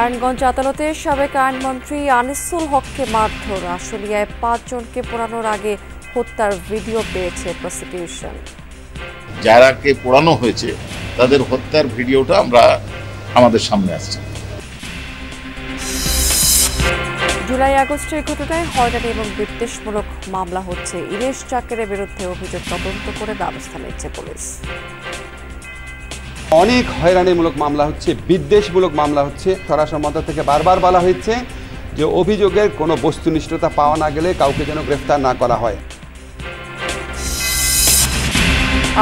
নারায়ণগঞ্জ আদালতে সাবেক আইনমন্ত্রী আনিসুল হককে মারধর, আশুলিয়ায় 5 জনকে পোড়ানোর আগে হত্যার ভিডিও পেয়েছে প্রসিকিউশন। যারাকে পোড়ানো হয়েছে তাদের হত্যার ভিডিওটা আমাদের সামনে আসছে। জুলাই আগস্টের ঘটনায় হয়রানি এবং বিদ্বেষমূলক মামলা হচ্ছে। ইলিশ চাকেরের বিরুদ্ধে অভিযোগ তদন্ত করে ব্যবস্থা নিচ্ছে পুলিশ। অনেক হয়রানিমূলক মামলা হচ্ছে, বিদ্বেষমূলক মামলা হচ্ছে। সরাসরি থেকে বারবার বলা হয়েছে যে অভিযোগের কোনো বস্তুনিষ্ঠতা পাওয়া না গেলে কাউকে যেন গ্রেফতার না করা হয়।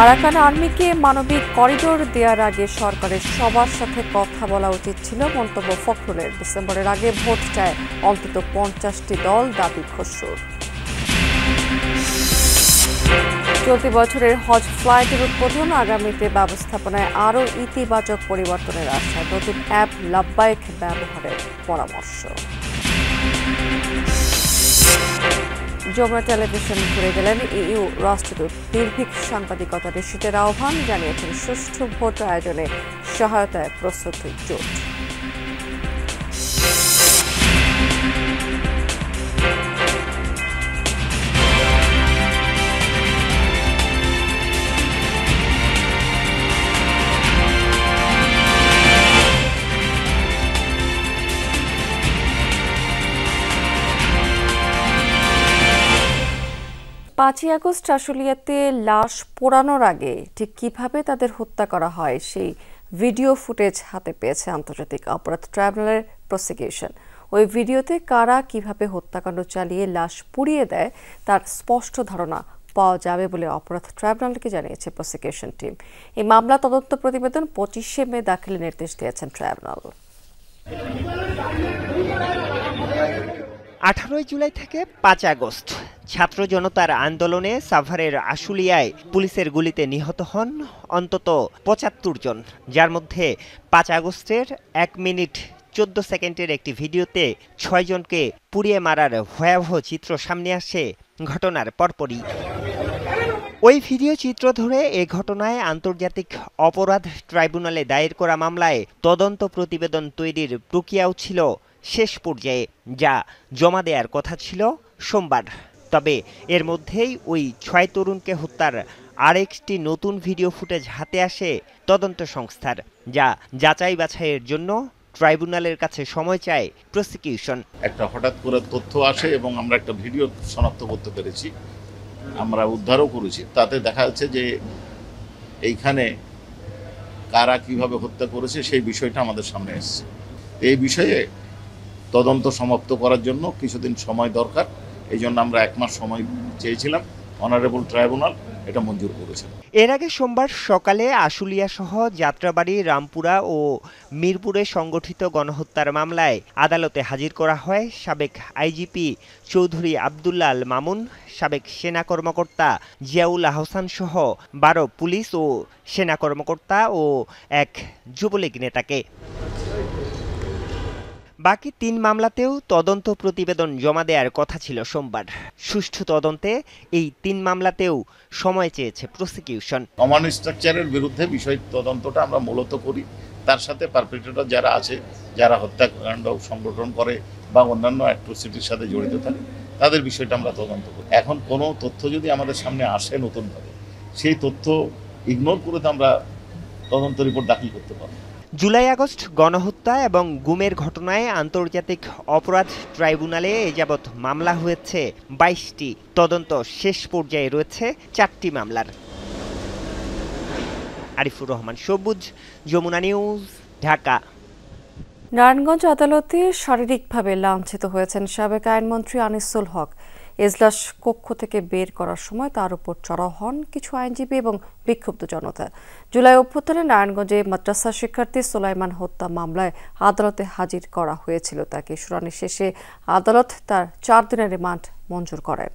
আরাকান আর্মিকে মানবিক করিডোর দেওয়ার আগে সরকারের সবার সাথে কথা বলা উচিত ছিল, মন্তব্য ফখরুলের। ডিসেম্বরের আগে ভোট চায় অন্তত 50টি দল, দাবি খসরুর। চলতি বছরের হজ ফ্লাইটের উদ্বোধন, আগামীতে ব্যবস্থাপনায় আরও ইতিবাচক পরিবর্তনের আশা। নতুন অ্যাপ লাব্বাইক ব্যবহারের পরামর্শ। যমুনা টেলিভিশন ঘুরে গেলেন ইইউ রাষ্ট্রদূত। নির্ভীক সাংবাদিকতা নিশ্চিতের আহ্বান, জানিয়েছেন সুষ্ঠু ভোট আয়োজনে সহায়তায় প্রস্তুত জোট। পাঁচই আগস্ট আশুলিয়াতে লাশ পোড়ানোর আগে ঠিক কিভাবে তাদের হত্যা করা হয় সেই ভিডিও ফুটেজ হাতে পেয়েছে আন্তর্জাতিক অপরাধ ট্রাইব্যুনালের প্রসিকিউশন। ওই ভিডিওতে কারা কিভাবে হত্যাকাণ্ড চালিয়ে লাশ পুড়িয়ে দেয় তার স্পষ্ট ধারণা পাওয়া যাবে বলে অপরাধ ট্রাইব্যুনালকে জানিয়েছে প্রসিকিউশন টিম। এই মামলা তদন্ত প্রতিবেদন 25শে মে দাখিলের নির্দেশ দিয়েছেন ট্রাইব্যুনাল। 18 জুলাই থেকে 5 আগস্ট ছাত্র জনতার আন্দোলনে সাভারের আশুলিয়ায় পুলিশের গুলিতে নিহত হন অন্তত 75 জন, যার মধ্যে 5 আগস্টের 1 মিনিট 14 সেকেন্ডের একটি ভিডিওতে 6 জনকে পুড়িয়ে মারার ভয়াবহ চিত্র সামনে আসে ঘটনার পরপরই। ওই ভিডিও চিত্র ধরে এ ঘটনায় আন্তর্জাতিক অপরাধ ট্রাইব্যুনালে দায়ের করা মামলায় তদন্ত প্রতিবেদন তৈরির প্রক্রিয়াও ছিল শেষ পর্যায়ে, যা জমা দেওয়ার কথা ছিল সোমবার। তবে এর মধ্যেই ওই 6 তরুণকে হত্যার আরেকটি নতুন ভিডিও ফুটেজ হাতে আসে তদন্ত সংস্থার, যা যাচাই বাছাইয়ের জন্য ট্রাইব্যুনালের কাছে সময় চায় প্রসিকিউশন। একটা হঠাৎ করে তথ্য আসে এবং আমরা একটা ভিডিও শনাক্ত করতে পেরেছি, আমরা উদ্ধারও করেছি। তাতে দেখা যাচ্ছে যে এইখানে কারা কিভাবে হত্যা করেছে সেই বিষয়টা আমাদের সামনে এসেছে। এই বিষয়ে তদন্ত সমাপ্ত করার জন্য কিছুদিন সময় দরকার, এই জন্য আমরা 1 মাস সময় চেয়েছিলাম। অনারেবল ট্রাইব্যুনাল এটা মঞ্জুর করেছে। এর আগে সোমবার সকালে আশুলিয়া সহ যাত্রাবাড়ি, রামপুরা ও মিরপুরে সংগঠিত গণহত্যার মামলায় আদালতে হাজির করা হয় সাবেক আইজিপি চৌধুরী আবদুল্লাহ আল মামুন, সাবেক সেনা কর্মকর্তা জিয়াউল আহসান সহ 12 পুলিশ ও সেনা কর্মকর্তা ও এক যুবলীগ নেতাকে। বাকি 3 মামলাতেও তদন্ত প্রতিবেদন জমা দেওয়ার কথা ছিল সোমবার। সুষ্ঠু তদন্তে এই 3 মামলাতেও সময় চেয়েছে প্রসিকিউশন। কমান্ড স্ট্রাকচারের বিরুদ্ধে বিষয় তদন্তটা আমরা মূলত করি, তার সাথে পারপেট্রেটর যারা আছে, যারা হত্যাকাণ্ড সংগঠন করে বা অন্যান্য অ্যাট্রোসিটির সাথে জড়িত থাকে, তাদের বিষয়টা আমরা তদন্ত করি। এখন কোনো তথ্য যদি আমাদের সামনে আসে নতুনভাবে, সেই তথ্য ইগনোর করে তো আমরা তদন্ত রিপোর্ট দাখিল করতে পারবো। জুলাই আগস্ট গণহত্যা এবং গুমের ঘটনায় আন্তর্জাতিক অপরাধ ট্রাইব্যুনালে এ যাবৎ মামলা হয়েছে 22টি। তদন্ত শেষ পর্যায়ে রয়েছে 4টি মামলার। আরিফুর রহমান সবুজ, যমুনা নিউজ, ঢাকা। নারায়ণগঞ্জ আদালতে শারীরিকভাবে লাঞ্ছিত হয়েছেন সাবেক আইনমন্ত্রী আনিসুল হক। এজলাস কক্ষ থেকে বের করার সময় তার উপর চড়াও হন কিছু আইনজীবী এবং বিক্ষুব্ধ জনতা। জুলাই অভ্যুত্থানে নারায়ণগঞ্জে মাদ্রাসা শিক্ষার্থী সোলাইমান হত্যা মামলায় আদালতে হাজির করা হয়েছিল তাকে। শুনানি শেষে আদালত তার 4 দিনের রিমান্ড মঞ্জুর করেন।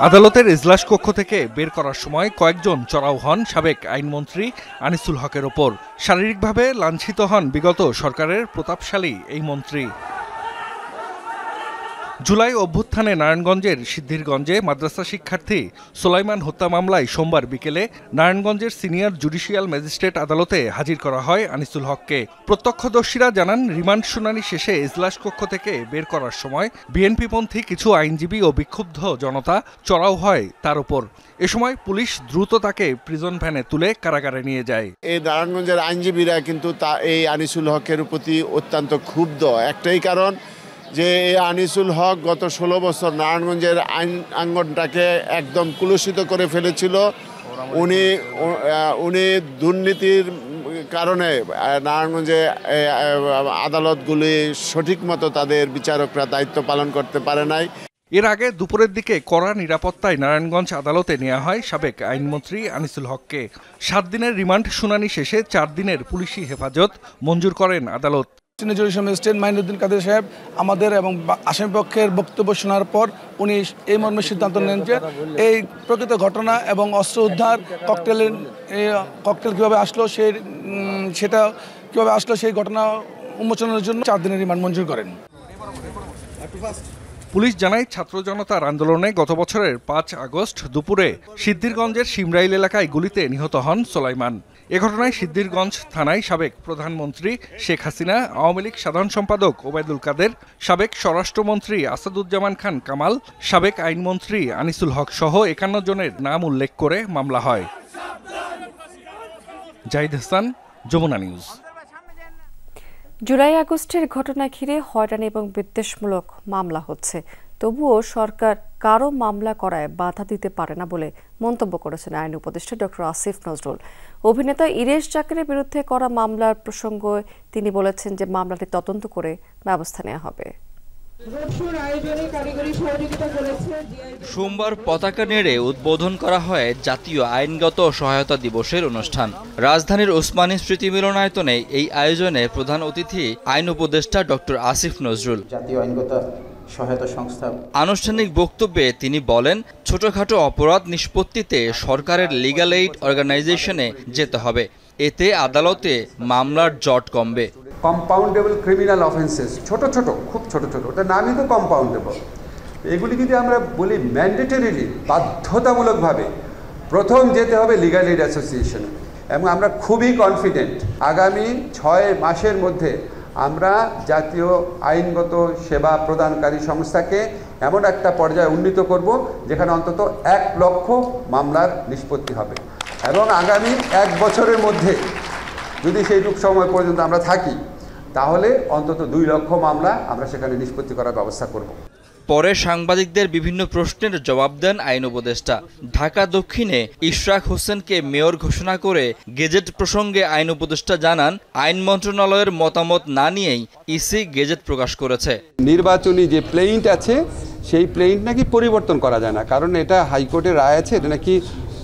আদালতের এজলাস কক্ষ থেকে বের করার সময় কয়েকজন চড়াও হন সাবেক আইনমন্ত্রী আনিসুল হকের ওপর। শারীরিকভাবে লাঞ্ছিত হন বিগত সরকারের প্রতাপশালী এই মন্ত্রী। জুলাই অভ্যুত্থানে নারায়ণগঞ্জের সিদ্ধিরগঞ্জে মাদ্রাসা শিক্ষার্থী সোলাইমান হত্যা মামলায় সোমবার বিকেলে নারায়ণগঞ্জের সিনিয়র জুডিশিয়াল ম্যাজিস্ট্রেট আদালতে হাজির করা হয় আনিসুল হককে। প্রত্যক্ষদর্শীরা জানান, রিমান্ড শুনানি শেষে এজলাস কক্ষ থেকে বের করার সময় বিএনপিপন্থী কিছু আইনজীবী ও বিক্ষুব্ধ জনতা চড়াও হয় তার উপর। এ সময় পুলিশ দ্রুত তাকে প্রিজন ভ্যানে তুলে কারাগারে নিয়ে যায়। এই নারায়ণগঞ্জের আইনজীবীরা কিন্তু এই আনিসুল হকের প্রতি অত্যন্ত ক্ষুব্ধ। একটাই কারণ যে এই আনিসুল হক গত 16 বছর নারায়ণগঞ্জের আইন আঙ্গনটাকে একদম কুলুষিত করে ফেলেছিল। উনি দুর্নীতির কারণে নারায়ণগঞ্জে আদালতগুলি সঠিক মতো তাদের বিচারকরা দায়িত্ব পালন করতে পারে নাই। এর আগে দুপুরের দিকে কড়া নিরাপত্তায় নারায়ণগঞ্জ আদালতে নেওয়া হয় সাবেক আইনমন্ত্রী আনিসুল হককে। 7 দিনের রিমান্ড শুনানি শেষে 4 দিনের পুলিশি হেফাজত মঞ্জুর করেন আদালত। জুডিশিয়াল ম্যাজিস্ট্রেট মাইনুদ্দিন কাদের সাহেব আমাদের এবং আসামিপক্ষের বক্তব্য শোনার পর উনি এই মর্মে সিদ্ধান্ত নেন যে এই প্রকৃত ঘটনা এবং অস্ত্র উদ্ধার ককটেল কীভাবে আসলো সেটা কীভাবে আসলো সেই ঘটনা উন্মোচনের জন্য 4 দিনের রিমান্ড মঞ্জুর করেন। পুলিশ জানায়, ছাত্র জনতার আন্দোলনে গত বছরের 5 আগস্ট দুপুরে সিদ্ধিরগঞ্জের শিমরাইল এলাকায় গুলিতে নিহত হন সোলাইমান। এ ঘটনায় সিদ্ধিরগঞ্জ থানায় সাবেক প্রধানমন্ত্রী শেখ হাসিনা, আওয়ামী লীগ সাধারণ সম্পাদক ওবায়দুল কাদের, সাবেক স্বরাষ্ট্রমন্ত্রী আসাদুজ্জামান খান কামাল, সাবেক আইনমন্ত্রী আনিসুল হক সহ 51 জনের নাম উল্লেখ করে মামলা হয়। জাহিদ হাসান, যমুনা নিউজ। জুলাই আগস্টের ঘটনা ঘিরে হয়রানি এবং বিদ্বেষমূলক মামলা হচ্ছে, তবুও সরকার কারো মামলা করায় বাধা দিতে পারে না বলে মন্তব্য করেছেন আইন উপদেষ্টা ডক্টর আসিফ নজরুল। অভিনেতা ইরেশ জাকেরের বিরুদ্ধে করা মামলার প্রসঙ্গে তিনি বলেছেন যে মামলাটি তদন্ত করে ব্যবস্থা নেওয়া হবে। সোমবার পতাকা নেড়ে উদ্বোধন করা হয় জাতীয় আইনগত সহায়তা দিবসের অনুষ্ঠান। রাজধানীর ওসমানী স্মৃতি মিলনায়তনে এই আয়োজনে প্রধান অতিথি আইন উপদেষ্টা ডক্টর আসিফ নজরুল। জাতীয় আইনগত সহায়তা সংস্থা আনুষ্ঠানিক বক্তব্যে তিনি বলেন, ছোটখাটো অপরাধ নিষ্পত্তিতে সরকারের লিগ্যাল এইড অর্গানাইজেশনে যেতে হবে, এতে আদালতে মামলার জট কমবে। কম্পাউন্ডেবল ক্রিমিনাল অফেন্সেস, ছোট ছোট, খুব ছোট ছোট, ওটা নামই তো কম্পাউন্ডেবল। এগুলি যদি আমরা বলি ম্যান্ডেটরিলি, বাধ্যতামূলকভাবে প্রথম যেতে হবে লিগ্যাল এইড অ্যাসোসিয়েশনে। এবং আমরা খুবই কনফিডেন্ট আগামী 6 মাসের মধ্যে আমরা জাতীয় আইনগত সেবা প্রদানকারী সংস্থাকে এমন একটা পর্যায়ে উন্নীত করব যেখানে অন্তত 1 লক্ষ মামলার নিষ্পত্তি হবে। এবং আগামী 1 বছরের মধ্যে যদি সেইটুক সময় পর্যন্ত আমরা থাকি, তাহলে অন্তত 2 লক্ষ মামলা আমরা সেখানে নিষ্পত্তি করার ব্যবস্থা করব। পরে সাংবাদিকদের বিভিন্ন প্রশ্নের জবাব দেন আইন উপদেষ্টা। ঢাকা দক্ষিণে ইশরাক হোসেনকে মেয়র ঘোষণা করে গেজেট প্রসঙ্গে আইন উপদেষ্টা জানান, আইন মন্ত্রণালয়ের মতামত না নিয়েই ইসি গেজেট প্রকাশ করেছে। নির্বাচনী যে প্লেইন্ট আছে সেই প্লেইন্ট নাকি পরিবর্তন করা যায় না, কারণ এটা হাইকোর্টের রায় আছে, এটা নাকি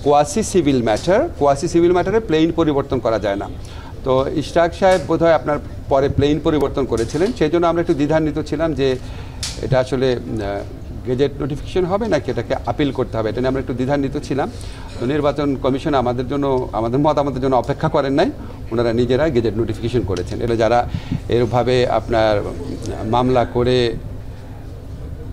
কোয়াসি সিভিল ম্যাটারে প্লেইন পরিবর্তন করা যায় না। তো ইশরাক সাহেব বোধহয় আপনার পরে প্লেইন পরিবর্তন করেছিলেন, সেই জন্য আমরা একটু দ্বিধান্বিত ছিলাম যে এটা আসলে গেজেট নোটিফিকেশন হবে নাকি এটাকে আপিল করতে হবে, এটা নিয়ে আমরা একটু দ্বিধান্বিত ছিলাম। তো নির্বাচন কমিশন আমাদের মতামতের জন্য অপেক্ষা করেন নাই, ওনারা নিজেরা গেজেট নোটিফিকেশন করেছেন। এটা যারা এরভাবে আপনার মামলা করে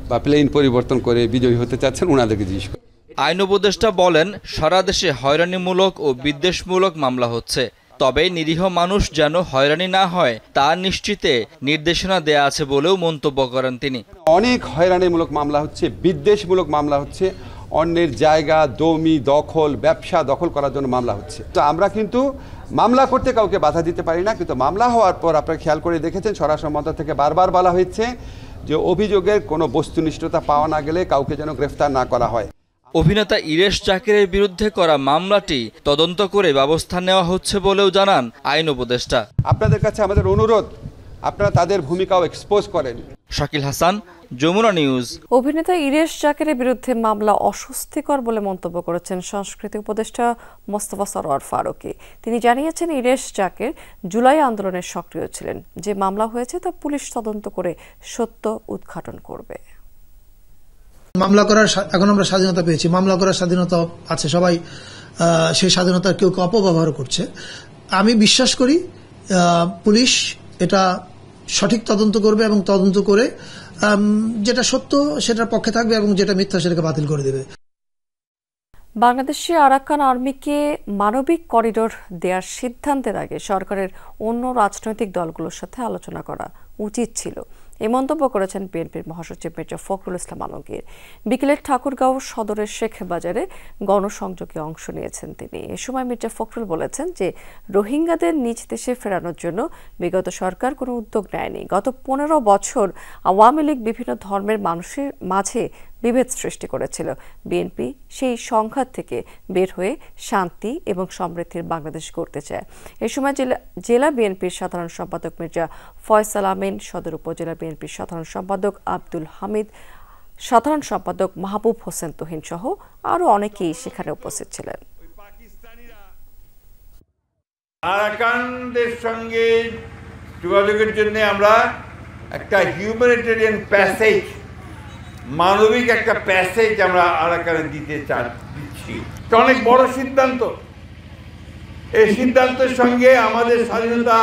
বা প্লেইন পরিবর্তন করে বিজয়ী হতে চাচ্ছেন, ওনাদেরকে জিজ্ঞেস করেন। আইন উপদেষ্টা বলেন, সারা দেশে হয়রানিমূলক ও বিদ্বেষমূলক মামলা হচ্ছে, তবে নিরীহ মানুষ যেন হয়রানি না হয় তা নিশ্চিতে নির্দেশনা দেয়া আছে বলেও মন্তব্য করেন তিনি। অনেক হয়রানিমূলক মামলা হচ্ছে, বিদ্বেষমূলক মামলা হচ্ছে, অন্যের জায়গা, জমি দখল, ব্যবসা দখল করার জন্য মামলা হচ্ছে। তো আমরা কিন্তু মামলা করতে কাউকে বাধা দিতে পারি না, কিন্তু মামলা হওয়ার পর আপনারা খেয়াল করে দেখেছেন স্বরাষ্ট্র মন্ত্রণালয় থেকে বারবার বলা হয়েছে যে অভিযোগের কোনো বস্তুনিষ্ঠতা পাওয়া না গেলে কাউকে যেন গ্রেফতার না করা হয়। অভিনেতা ইরেশ জাকেরের বিরুদ্ধে করা মামলাটি তদন্ত করে ব্যবস্থা নেওয়া হচ্ছে বলেও জানান আইন উপদেষ্টা। আপনাদের কাছে আমাদের অনুরোধ, আপনারা তাদের ভূমিকাও এক্সপোজ করেন। শাকিল হাসান, যমুনা নিউজ। অভিনেতা ইরেশ জাকেরের বিরুদ্ধে মামলা অস্বস্তিকর বলে মন্তব্য করেছেন সংস্কৃতি উপদেষ্টা মোস্তফা সরোয়ার ফারুকী। তিনি জানিয়েছেন, ইরেশ জাকের জুলাই আন্দোলনে সক্রিয় ছিলেন, যে মামলা হয়েছে তা পুলিশ তদন্ত করে সত্য উদ্ঘাটন করবে। মামলা করার এখন আমরা স্বাধীনতা পেয়েছি, মামলা করার স্বাধীনতা আছে, সবাই সেই স্বাধীনতার কেউ অপব্যবহার করছে। আমি বিশ্বাস করি পুলিশ এটা সঠিক তদন্ত করবে এবং তদন্ত করে যেটা সত্য সেটার পক্ষে থাকবে এবং যেটা মিথ্যা সেটাকে বাতিল করে দেবে। বাংলাদেশে আরাকান আর্মিকে মানবিক করিডোর দেওয়ার সিদ্ধান্তের আগে সরকারের অন্য রাজনৈতিক দলগুলোর সাথে আলোচনা করা উচিত ছিল, এই মন্তব্য করেছেন বিএনপির মহাসচিব মির্জা ফখরুল ইসলাম আলমগীর। বিকেলে ঠাকুরগাঁও সদরের শেখ বাজারে গণসংযোগে অংশ নিয়েছেন তিনি। এ সময় মির্জা ফখরুল বলেছেন যে রোহিঙ্গাদের নিজ দেশে ফেরানোর জন্য বিগত সরকার কোনো উদ্যোগ নেয়নি। গত 15 বছর আওয়ামী লীগ বিভিন্ন ধর্মের মানুষের মাঝে বিভেদ সৃষ্টি করেছিল। বিএনপি সেই সংঘাত থেকে বের হয়ে শান্তি এবং সমৃদ্ধির বাংলাদেশ গড়তে চায়। এ সময় জেলা বিএনপির সাধারণ সম্পাদক মির্জা ফয়সাল আমিন, সদর উপজেলা বিএনপির সাধারণ সম্পাদক আব্দুল হামিদ, সাধারণ সম্পাদক মাহবুব হোসেন তুহিন সহ আরো অনেকেই সেখানে উপস্থিত ছিলেন। আরাকানদের সঙ্গে যোগাযোগের জন্য আমরা একটা হিউম্যানিটেরিয়ান প্যাসেজ, মানবিক একটা প্যাসেজ আমরা আরাকানে দিচ্ছি। এটা অনেক বড় সিদ্ধান্ত। এই সিদ্ধান্তের সঙ্গে আমাদের স্বাধীনতা,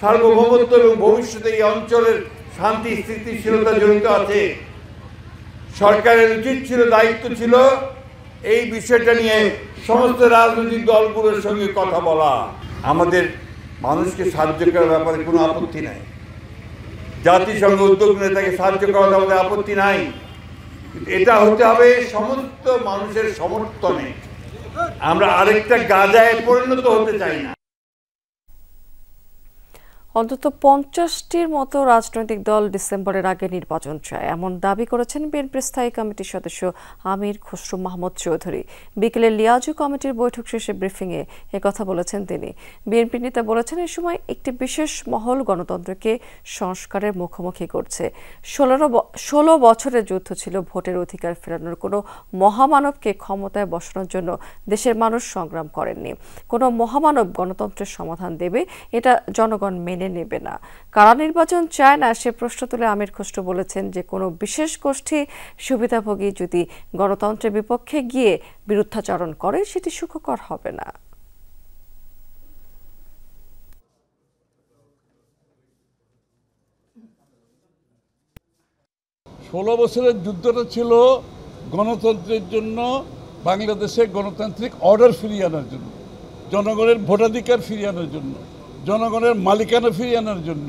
সার্বভৌমত্ব এবং ভবিষ্যতে এই অঞ্চলের শান্তি স্থিতিশীলতা জড়িত আছে। সরকারের উচিত ছিল, দায়িত্ব ছিল এই বিষয়টা নিয়ে সমস্ত রাজনৈতিক দলগুলোর সঙ্গে কথা বলা। আমাদের মানুষকে সাহায্য করার ব্যাপারে কোনো আপত্তি নাই, জাতিসংঘ উদ্যোগ নিয়ে তাকে সাহায্য করার আমাদের আপত্তি নাই। এটা হতে হবে সমস্ত মানুষের সমর্থনে। আমরা আরেকটা গাজায় পরিণত হতে চাই না। অন্তত 50টির মতো রাজনৈতিক দল ডিসেম্বরের আগে নির্বাচন চায়, এমন দাবি করেছেন বিএনপির স্থায়ী কমিটির সদস্য আমির খসরু মাহমুদ চৌধুরী। বিকেলে লিয়াজু কমিটির বৈঠক শেষে ব্রিফিংয়ে একথা বলেছেন তিনি। বিএনপি নেতা বলেছেন, এই সময় একটি বিশেষ মহল গণতন্ত্রকে সংস্কারের মুখোমুখি করছে। 16 বছরের যুদ্ধ ছিল ভোটের অধিকার ফেরানোর। কোনো মহামানবকে ক্ষমতায় বসানোর জন্য দেশের মানুষ সংগ্রাম করেননি। কোনো মহামানব গণতন্ত্রের সমাধান দেবে এটা জনগণ মেনে নেবে না। কারা নির্বাচন চায় না সে প্রশ্ন তুলে আমির খসরু বলেছেন যে কোনো বিশেষ গোষ্ঠী সুবিধাভোগী যদি গণতন্ত্রের বিপক্ষে গিয়ে বিরুদ্ধাচরণ করে সেটি সুখকর হবে না। 16 বছরের যুদ্ধটা ছিল গণতন্ত্রের জন্য, বাংলাদেশে গণতান্ত্রিক অর্ডার ফিরিয়ে আনার জন্য, জনগণের ভোটাধিকার ফিরিয়ে আনার জন্য, জনগণের মালিকানা ফিরিয়ে আনার জন্য।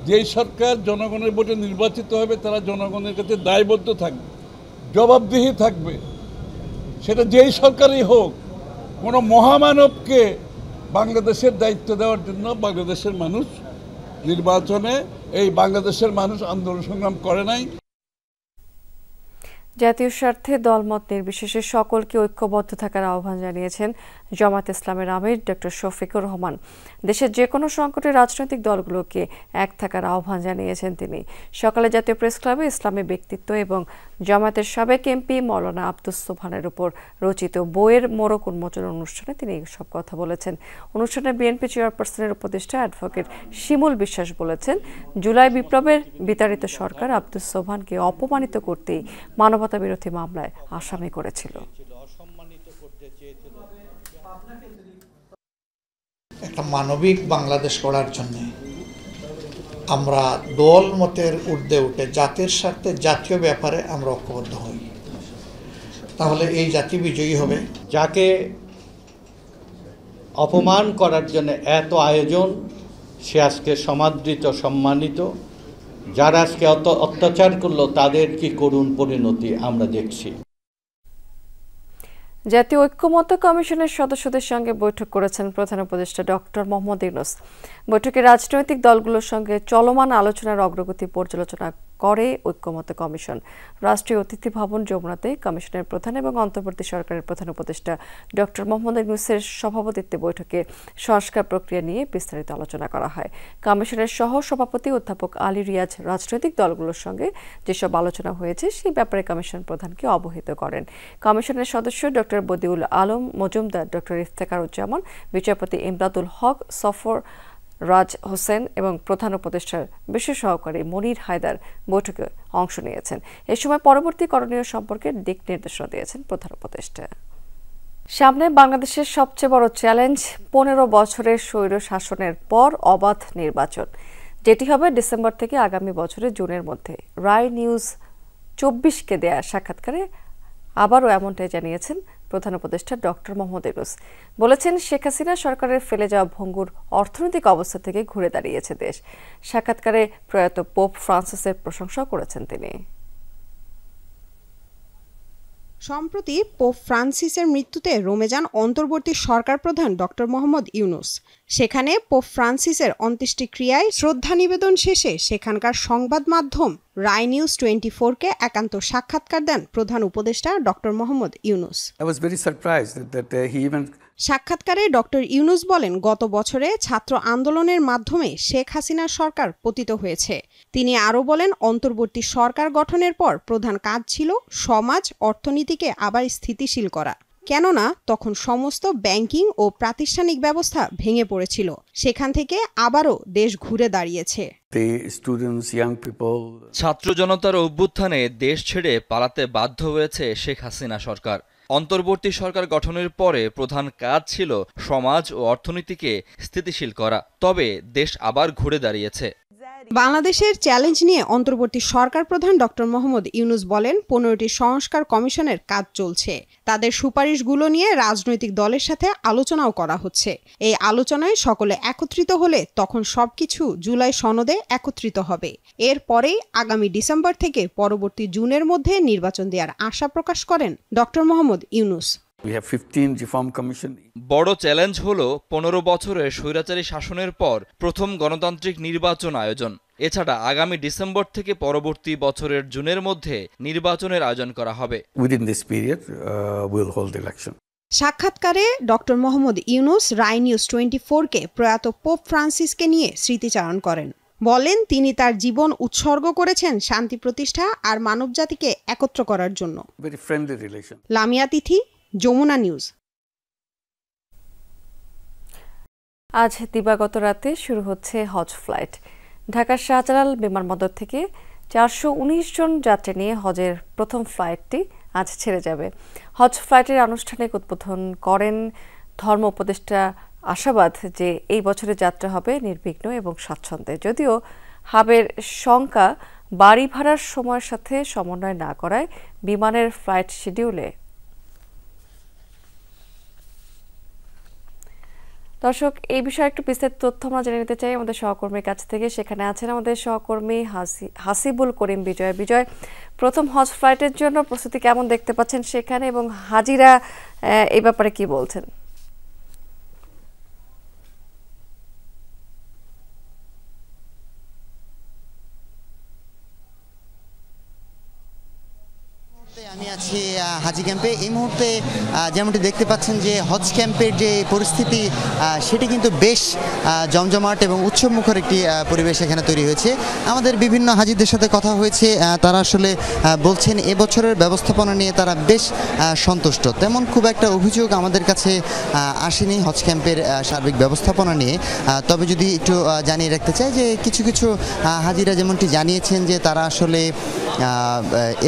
যেই সরকার জনগণের ভোটে নির্বাচিত হবে তারা জনগণের কাছে দায়বদ্ধ থাকবে, জবাবদিহি থাকবে, সেটা যেই সরকারই হোক। কোনো মহামানবকে বাংলাদেশের দায়িত্ব দেওয়ার জন্য বাংলাদেশের মানুষ নির্বাচনে, এই বাংলাদেশের মানুষ আন্দোলন সংগ্রাম করে নাই। জাতীয় স্বার্থে দলমত নির্বিশেষে সকলকে ঐক্যবদ্ধ থাকার আহ্বান জানিয়েছেন জামায়াত ইসলামের আমির ডক্টর শফিকুর রহমান। দেশের যে কোনো সংকটে রাজনৈতিক দলগুলোকে এক থাকার আহ্বান জানিয়েছেন তিনি। সকালে জাতীয় প্রেস ক্লাবে ইসলামী ব্যক্তিত্ব এবং জামায়াতের সাবেক এমপি মাওলানা আব্দুস সোবহানের উপর রচিত বইয়ের মোড়ক উন্মোচন অনুষ্ঠানে তিনি সব কথা বলেছেন। অনুষ্ঠানে বিএনপি চেয়ারপারসনের উপদেষ্টা অ্যাডভোকেট শিমুল বিশ্বাস বলেছেন, জুলাই বিপ্লবের বিতাড়িত সরকার আব্দুস সোবহানকে অপমানিত করতেই মানবতা বিরোধী মামলায় আসামি করেছিল। একটা মানবিক বাংলাদেশ গড়ার জন্য আমরা দল মতের ঊর্ধ্বে উঠে জাতির স্বার্থে জাতীয় ব্যাপারে আমরা ঐক্যবদ্ধ হই, তাহলে এই জাতি বিজয়ী হবে। যাকে অপমান করার জন্য এত আয়োজন, সে আজকে সমাদৃত, সম্মানিত। যারা আজকে অত্যাচার করলো তাদের কি করুণ পরিণতি আমরা দেখছি। জাতীয় ঐক্যমত্য কমিশনের সদস্যদের সঙ্গে বৈঠক করেছেন প্রধান উপদেষ্টা ডক্টর মোহাম্মদ ইউনূস। বৈঠকে রাজনৈতিক দলগুলোর সঙ্গে চলমান আলোচনার অগ্রগতি পর্যালোচনা করে ঐক্যমত্য কমিশন। রাষ্ট্রীয় অতিথি ভবন যমুনাতে কমিশনের প্রধান এবং অন্তর্বর্তী সরকারের প্রধান উপদেষ্টা ডক্টর মোহাম্মদ ইউনূসের সভাপতিত্বে বৈঠকে সংস্কার প্রক্রিয়া নিয়ে বিস্তারিত আলোচনা করা হয়। কমিশনের সহ সভাপতি অধ্যাপক আলী রিয়াজ রাজনৈতিক দলগুলোর সঙ্গে যেসব আলোচনা হয়েছে সেই ব্যাপারে কমিশন প্রধানকে অবহিত করেন। কমিশনের সদস্য ডক্টর বদিউল আলম মজুমদার, ডক্টর ইফতেখারুজ্জামান, বিচারপতি ইমদাদুল হক, সফর রাজ হোসেন এবং প্রধান উপদেষ্টার বিশেষ সহকারী মনির হায়দার বৈঠকে অংশ নিয়েছেন। এ সময় পরবর্তী করণীয় সম্পর্কে দিক নির্দেশনা দিয়েছেন প্রধান উপদেষ্টা। সামনে বাংলাদেশের সবচেয়ে বড় চ্যালেঞ্জ 15 বছরের স্বৈর শাসনের পর অবাধ নির্বাচন। যেটি হবে ডিসেম্বর থেকে আগামী বছরের জুনের মধ্যে। রায় নিউজ 24কে দেয়া সাক্ষাৎকারে আবারও এমনটাই জানিয়েছেন প্রধান উপদেষ্টা ডক্টর মোহাম্মদ ইউনূস। বলেছেন, শেখ হাসিনা সরকারের ফেলে যাওয়া ভঙ্গুর অর্থনৈতিক অবস্থা থেকে ঘুরে দাঁড়িয়েছে দেশ। সাক্ষাৎকারে প্রয়াত পোপ ফ্রান্সিসের প্রশংসা করেছেন তিনি। সম্প্রতি পোপ ফ্রান্সিসের মৃত্যুতে রোমে যান অন্তর্বর্তী সরকার প্রধান ডক্টর মোহাম্মদ ইউনূস। সেখানে পোপ ফ্রান্সিসের অন্ত্যেষ্টিক্রিয়ায় শ্রদ্ধা নিবেদন শেষে সেখানকার সংবাদ মাধ্যম রায় নিউজ 24কে একান্ত সাক্ষাৎকার দেন প্রধান উপদেষ্টা ডক্টর মোহাম্মদ ইউনূস। সাক্ষাৎকারে ডক্টর ইউনূস বলেন, গত বছরে ছাত্র আন্দোলনের মাধ্যমে শেখ হাসিনার সরকার পতিত হয়েছে। তিনি আরও বলেন, অন্তর্বর্তী সরকার গঠনের পর প্রধান কাজ ছিল সমাজ অর্থনীতিকে আবার স্থিতিশীল করা, কেননা তখন সমস্ত ব্যাংকিং ও প্রাতিষ্ঠানিক ব্যবস্থা ভেঙে পড়েছিল। সেখান থেকে আবারও দেশ ঘুরে দাঁড়িয়েছে। ছাত্র জনতার অভ্যুত্থানে দেশ ছেড়ে পালাতে বাধ্য হয়েছে শেখ হাসিনা সরকার। অন্তর্বর্তী সরকার গঠনের পরে প্রধান কাজ ছিল সমাজ ও অর্থনীতিকে স্থিতিশীল করা, তবে দেশ আবার ঘুরে দাঁড়িয়েছে। বাংলাদেশের চ্যালেঞ্জ নিয়ে অন্তর্বর্তী সরকার প্রধান ডক্টর মোহাম্মদ ইউনূস বলেন, 15টি সংস্কার কমিশনের কাজ চলছে। তাদের সুপারিশগুলো নিয়ে রাজনৈতিক দলের সাথে আলোচনাও করা হচ্ছে। এই আলোচনায় সকলে একত্রিত হলে তখন সবকিছু জুলাই সনদে একত্রিত হবে। এরপরেই আগামী ডিসেম্বর থেকে পরবর্তী জুনের মধ্যে নির্বাচন দেওয়ার আশা প্রকাশ করেন ডক্টর মোহাম্মদ ইউনূস। বড় চ্যালেঞ্জ হলো 15 বছরের স্বৈরাচারী শাসনের পর প্রথম গণতান্ত্রিক নির্বাচন আয়োজন। এছাড়া আগামী ডিসেম্বর থেকে পরবর্তী বছরের জুনের মধ্যে নির্বাচনের আয়োজন করা হবে। সাক্ষাৎকারে ডক্টর মোহাম্মদ ইউনূস রায় নিউজ 24কে প্রয়াত পোপ ফ্রান্সিসকে নিয়ে স্মৃতিচারণ করেন। বলেন, তিনি তার জীবন উৎসর্গ করেছেন শান্তি প্রতিষ্ঠা আর মানবজাতিকে একত্র করার জন্য। লামিয়া তিথি, যমুনা নিউজ। আজ দিবাগত রাতে শুরু হচ্ছে হজ ফ্লাইট। ঢাকার শাহজালাল বিমানবন্দর থেকে 419 জন যাত্রী নিয়ে হজের প্রথম ফ্লাইটটি আজ ছেড়ে যাবে। হজ ফ্লাইটের আনুষ্ঠানিক উদ্বোধন করেন ধর্ম উপদেষ্টা। আশাবাদ যে এই বছরের যাত্রা হবে নির্বিঘ্ন এবং স্বাচ্ছন্দ্যে। যদিও হাবের শঙ্কা বাড়ি ভাড়ার সময়ের সাথে সমন্বয় না করায় বিমানের ফ্লাইট শিডিউলে। দর্শক, এই বিষয়ে একটু বিস্তারিত তথ্য আমরা জেনে নিতে চাই আমাদের সহকর্মীর কাছ থেকে। সেখানে আছেন আমাদের সহকর্মী হাসিবুল করিম বিজয়। বিজয়, প্রথম হজ ফ্লাইটের জন্য প্রস্তুতি কেমন দেখতে পাচ্ছেন সেখানে, এবং হাজিরা এই ব্যাপারে কি বলছেন? আমি আছি হাজি ক্যাম্পে। এই মুহূর্তে যেমনটি দেখতে পাচ্ছেন যে হজ ক্যাম্পের যে পরিস্থিতি সেটি কিন্তু বেশ জমজমাট এবং উৎসবমুখর একটি পরিবেশ এখানে তৈরি হয়েছে। আমাদের বিভিন্ন হাজিদের সাথে কথা হয়েছে, তারা আসলে বলছেন এবছরের ব্যবস্থাপনা নিয়ে তারা বেশ সন্তুষ্ট। তেমন খুব একটা অভিযোগ আমাদের কাছে আসেনি হজ ক্যাম্পের সার্বিক ব্যবস্থাপনা নিয়ে। তবে যদি একটু জানিয়ে রাখতে চাই যে কিছু কিছু হাজিরা যেমনটি জানিয়েছেন যে তারা আসলে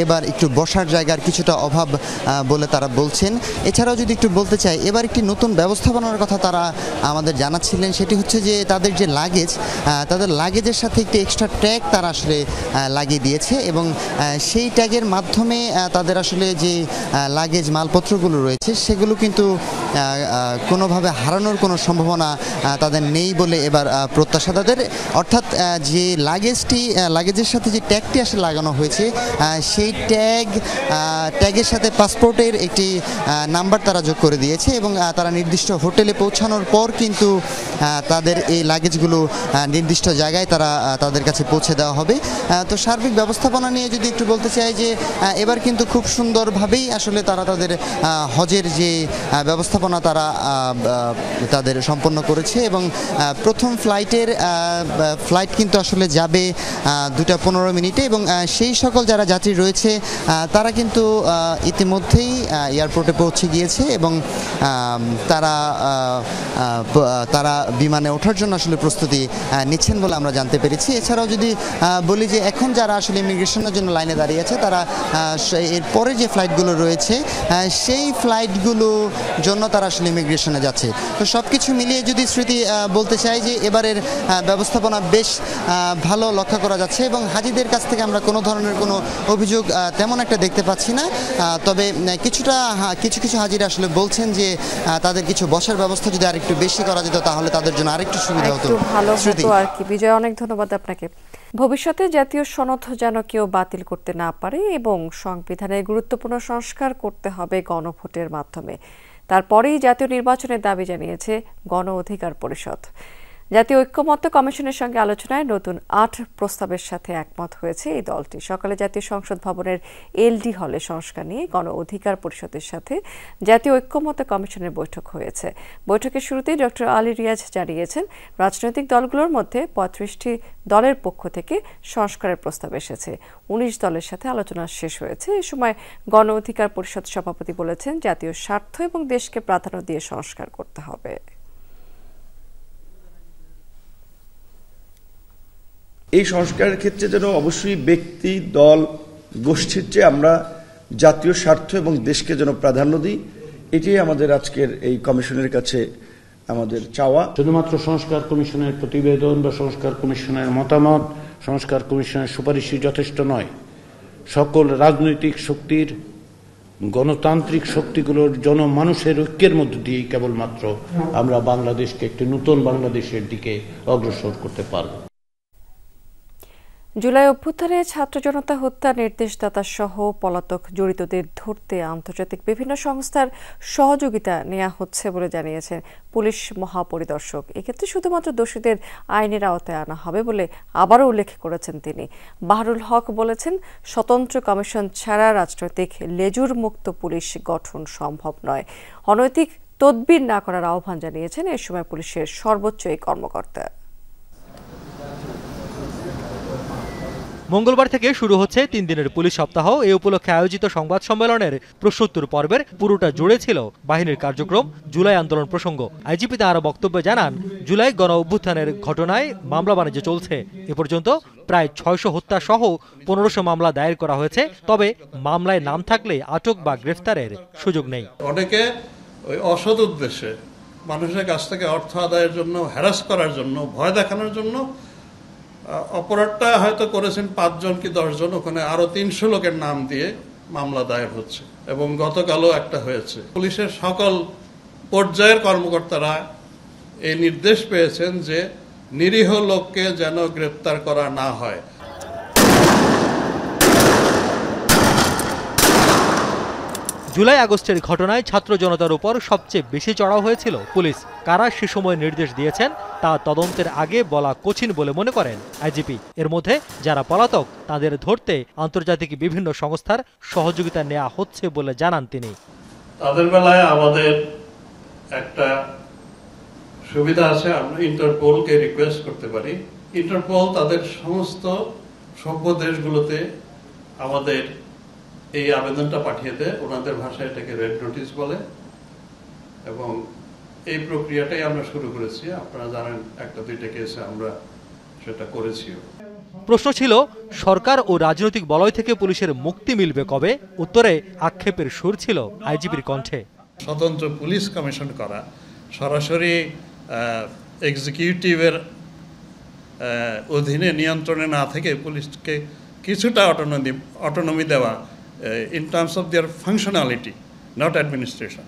এবার একটু বসার জায়গার কিছুটা অভাব বলে তারা বলছেন। এছাড়াও যদি একটু বলতে চাই, এবার একটি নতুন ব্যবস্থাপনার কথা তারা আমাদের জানাচ্ছিলেন, সেটি হচ্ছে যে তাদের যে লাগেজ, তাদের লাগেজের সাথে একটি এক্সট্রা ট্যাগ তারা আসলে লাগিয়ে দিয়েছে এবং সেই ট্যাগের মাধ্যমে তাদের আসলে যে লাগেজ মালপত্রগুলো রয়েছে সেগুলো কিন্তু কোনোভাবে হারানোর কোনো সম্ভাবনা তাদের নেই বলে এবার প্রত্যাশা তাদের। অর্থাৎ যে লাগেজের সাথে যে ট্যাগটি আসলে লাগানো হয়েছে সেই ট্যাগের সাথে পাসপোর্টের একটি নাম্বার তারা যোগ করে দিয়েছে এবং তারা নির্দিষ্ট হোটেলে পৌঁছানোর পর কিন্তু তাদের এই লাগেজগুলো নির্দিষ্ট জায়গায় তাদের কাছে পৌঁছে দেওয়া হবে। তো সার্বিক ব্যবস্থাপনা নিয়ে যদি একটু বলতে চাই যে এবার কিন্তু খুব সুন্দরভাবেই আসলে তারা তাদের হজের যে ব্যবস্থাপনা তাদের সম্পন্ন করেছে এবং প্রথম ফ্লাইট কিন্তু আসলে যাবে 2:15 এবং সেই সকল যারা যাত্রী রয়েছে তারা কিন্তু ইতিমধ্যেই এয়ারপোর্টে পৌঁছে গিয়েছে এবং তারা বিমানে ওঠার জন্য আসলে প্রস্তুতি নিচ্ছেন বলে আমরা জানতে পেরেছি। এছাড়াও যদি বলি যে এখন যারা আসলে ইমিগ্রেশনের জন্য লাইনে দাঁড়িয়ে আছে তারা এরপরে যে ফ্লাইটগুলো রয়েছে সেই ফ্লাইটগুলো জন্য তারা আসলে ইমিগ্রেশনে যাচ্ছে। তো সব কিছু মিলিয়ে যদি স্মৃতি বলতে চাই যে এবারের ব্যবস্থাপনা বেশ ভালো লক্ষ্য করা যাচ্ছে এবং হাজিদের কাছ থেকে আমরা কোনো ধরনের কোনো অভিযোগ তেমন একটা দেখতে পাচ্ছি না। তবে কিছু হাজিরা আসলে বলছেন যে তাদের কিছু বসার ব্যবস্থা যদি আরেকটু বেশি করা যেত তাহলে তাদের জন্য আরেকটু সুবিধা হতো। ভালো হতো আর কি। বিজয়, অনেক ধন্যবাদ আপনাকে। ভবিষ্যতে জাতীয় সনদ যেন কেউ বাতিল করতে না পারে এবং সংবিধানের গুরুত্বপূর্ণ সংস্কার করতে হবে গণভোটের মাধ্যমে, তারপরেই জাতীয় নির্বাচনের দাবি জানিয়েছে গণ অধিকার পরিষদ। জাতীয় ঐক্যমত্য কমিশনের সঙ্গে আলোচনায় নতুন ৮ প্রস্তাবের সাথে একমত হয়েছে এই দলটি। সকালে জাতীয় সংসদ ভবনের এলডি হলে সংস্কার নিয়ে গণ অধিকার পরিষদের সাথে জাতীয় ঐক্যমত্য কমিশনের বৈঠক হয়েছে। বৈঠকের শুরুতেই ডক্টর আলী রিয়াজ জানিয়েছেন রাজনৈতিক দলগুলোর মধ্যে ৩৫টি দলের পক্ষ থেকে সংস্কারের প্রস্তাব এসেছে। ১৯ দলের সাথে আলোচনা শেষ হয়েছে। এ সময় গণ অধিকার পরিষদ সভাপতি বলেছেন জাতীয় স্বার্থ এবং দেশকে প্রাধান্য দিয়ে সংস্কার করতে হবে। এই সংস্কারের ক্ষেত্রে যেন অবশ্যই ব্যক্তি, দল, গোষ্ঠীর চেয়ে আমরা জাতীয় স্বার্থ এবং দেশকে যেন প্রাধান্য দিই, এটাই আমাদের আজকের এই কমিশনের কাছে আমাদের চাওয়া। শুধুমাত্র সংস্কার কমিশনের প্রতিবেদন বা সংস্কার কমিশনের মতামত, সংস্কার কমিশনের সুপারিশই যথেষ্ট নয়। সকল রাজনৈতিক শক্তির, গণতান্ত্রিক শক্তিগুলোর জনমানুষের ঐক্যের মধ্য দিয়েই কেবলমাত্র আমরা বাংলাদেশকে একটি নতুন বাংলাদেশের দিকে অগ্রসর করতে পারব। জুলাই অভ্যুত্থানে ছাত্র জনতা হত্যা নির্দেশদাতা সহ পলাতক জড়িতদের ধরতে আন্তর্জাতিক বিভিন্ন সংস্থার সহযোগিতা নেওয়া হচ্ছে বলে জানিয়েছেন পুলিশ মহাপরিদর্শক। এক্ষেত্রে শুধুমাত্র দোষীদের আইনের আওতায় আনা হবে বলে আবারও উল্লেখ করেছেন তিনি। বাহরুল হক বলেছেন স্বতন্ত্র কমিশন ছাড়া রাজনৈতিক লেজুর মুক্ত পুলিশ গঠন সম্ভব নয়। অনৈতিক তদবির না করার আহ্বান জানিয়েছেন এ সময় পুলিশের সর্বোচ্চ এই কর্মকর্তা। মঙ্গলবার থেকে শুরু হচ্ছে ৩ দিনের পুলিশ সপ্তাহ। এ উপলক্ষে আয়োজিত সংবাদ সম্মেলনের প্রশ্নোত্তর পর্বের পুরোটা জুড়ে ছিল বাহিনীর কার্যক্রম, জুলাই আন্দোলন প্রসঙ্গ। আইজিপি তাঁর বক্তব্যে জানান জুলাই গণ অভ্যুত্থানের ঘটনায় মামলা বাণিজ্য চলছে। এ পর্যন্ত প্রায় ৬০০ হত্যা সহ ১৫০০ মামলা দায়ের করা হয়েছে। তবে মামলায় নাম থাকলে আটক বা গ্রেফতারের সুযোগ নেই। অনেকে ওই অসৎ উদ্দেশ্যে মানুষের কাছ থেকে অর্থ আদায়ের জন্য, হ্যারাস করার জন্য, ভয় দেখানোর জন্য অপরাধটা হয়তো করেছেন ৫ জন কি ১০ জন, ওখানে আরো ৩০০ লোকের নাম দিয়ে মামলা দায়ের হচ্ছে এবং গতকালও একটা হয়েছে। পুলিশের সকল পর্যায়ের কর্মকর্তারা এই নির্দেশ পেয়েছেন যে নিরীহ লোককে যেন গ্রেপ্তার করা না হয়। জুলাই আগস্টের ঘটনায় ছাত্র জনতার উপর সবচেয়ে বেশি চড়াও হয়েছিল পুলিশ। কারা সে সময় নির্দেশ দিয়েছেন তা তদন্তের আগে বলা কঠিন বলে মনে করেন আইজিপি। এর মধ্যে যারা পলাতক তাদের ধরতে আন্তর্জাতিক বিভিন্ন সংস্থার সহযোগিতা নেওয়া হচ্ছে বলে জানান তিনি। তাদের বেলায় আমাদের একটা সুবিধা আছে, আমরা ইন্টারপোলকে রিকোয়েস্ট করতে পারি। ইন্টারপোল তাদের সমস্ত সভ্য দেশগুলোতে আমাদের এই আবেদনটা পাঠিয়ে দেয়, ওনাদের ভাষায় এটাকে রেড নোটিশ বলে, এবং এই প্রক্রিয়াটাই আমরা শুরু করেছি। আপনারা জানেন ১-২টা কেসে আমরা সেটা করেছিও। প্রশ্ন ছিল সরকার ও রাজনৈতিক বলয় থেকে পুলিশের মুক্তি মিলবে কবে? উত্তরে আক্ষেপের সুর ছিল আইজিপির কণ্ঠে। স্বতন্ত্র পুলিশ কমিশন করা, সরাসরি এক্সিকিউটিভের অধীনে নিয়ন্ত্রণে না থেকে পুলিশকে কিছুটা অটোনমি দেওয়া in terms of their functionality, not administration.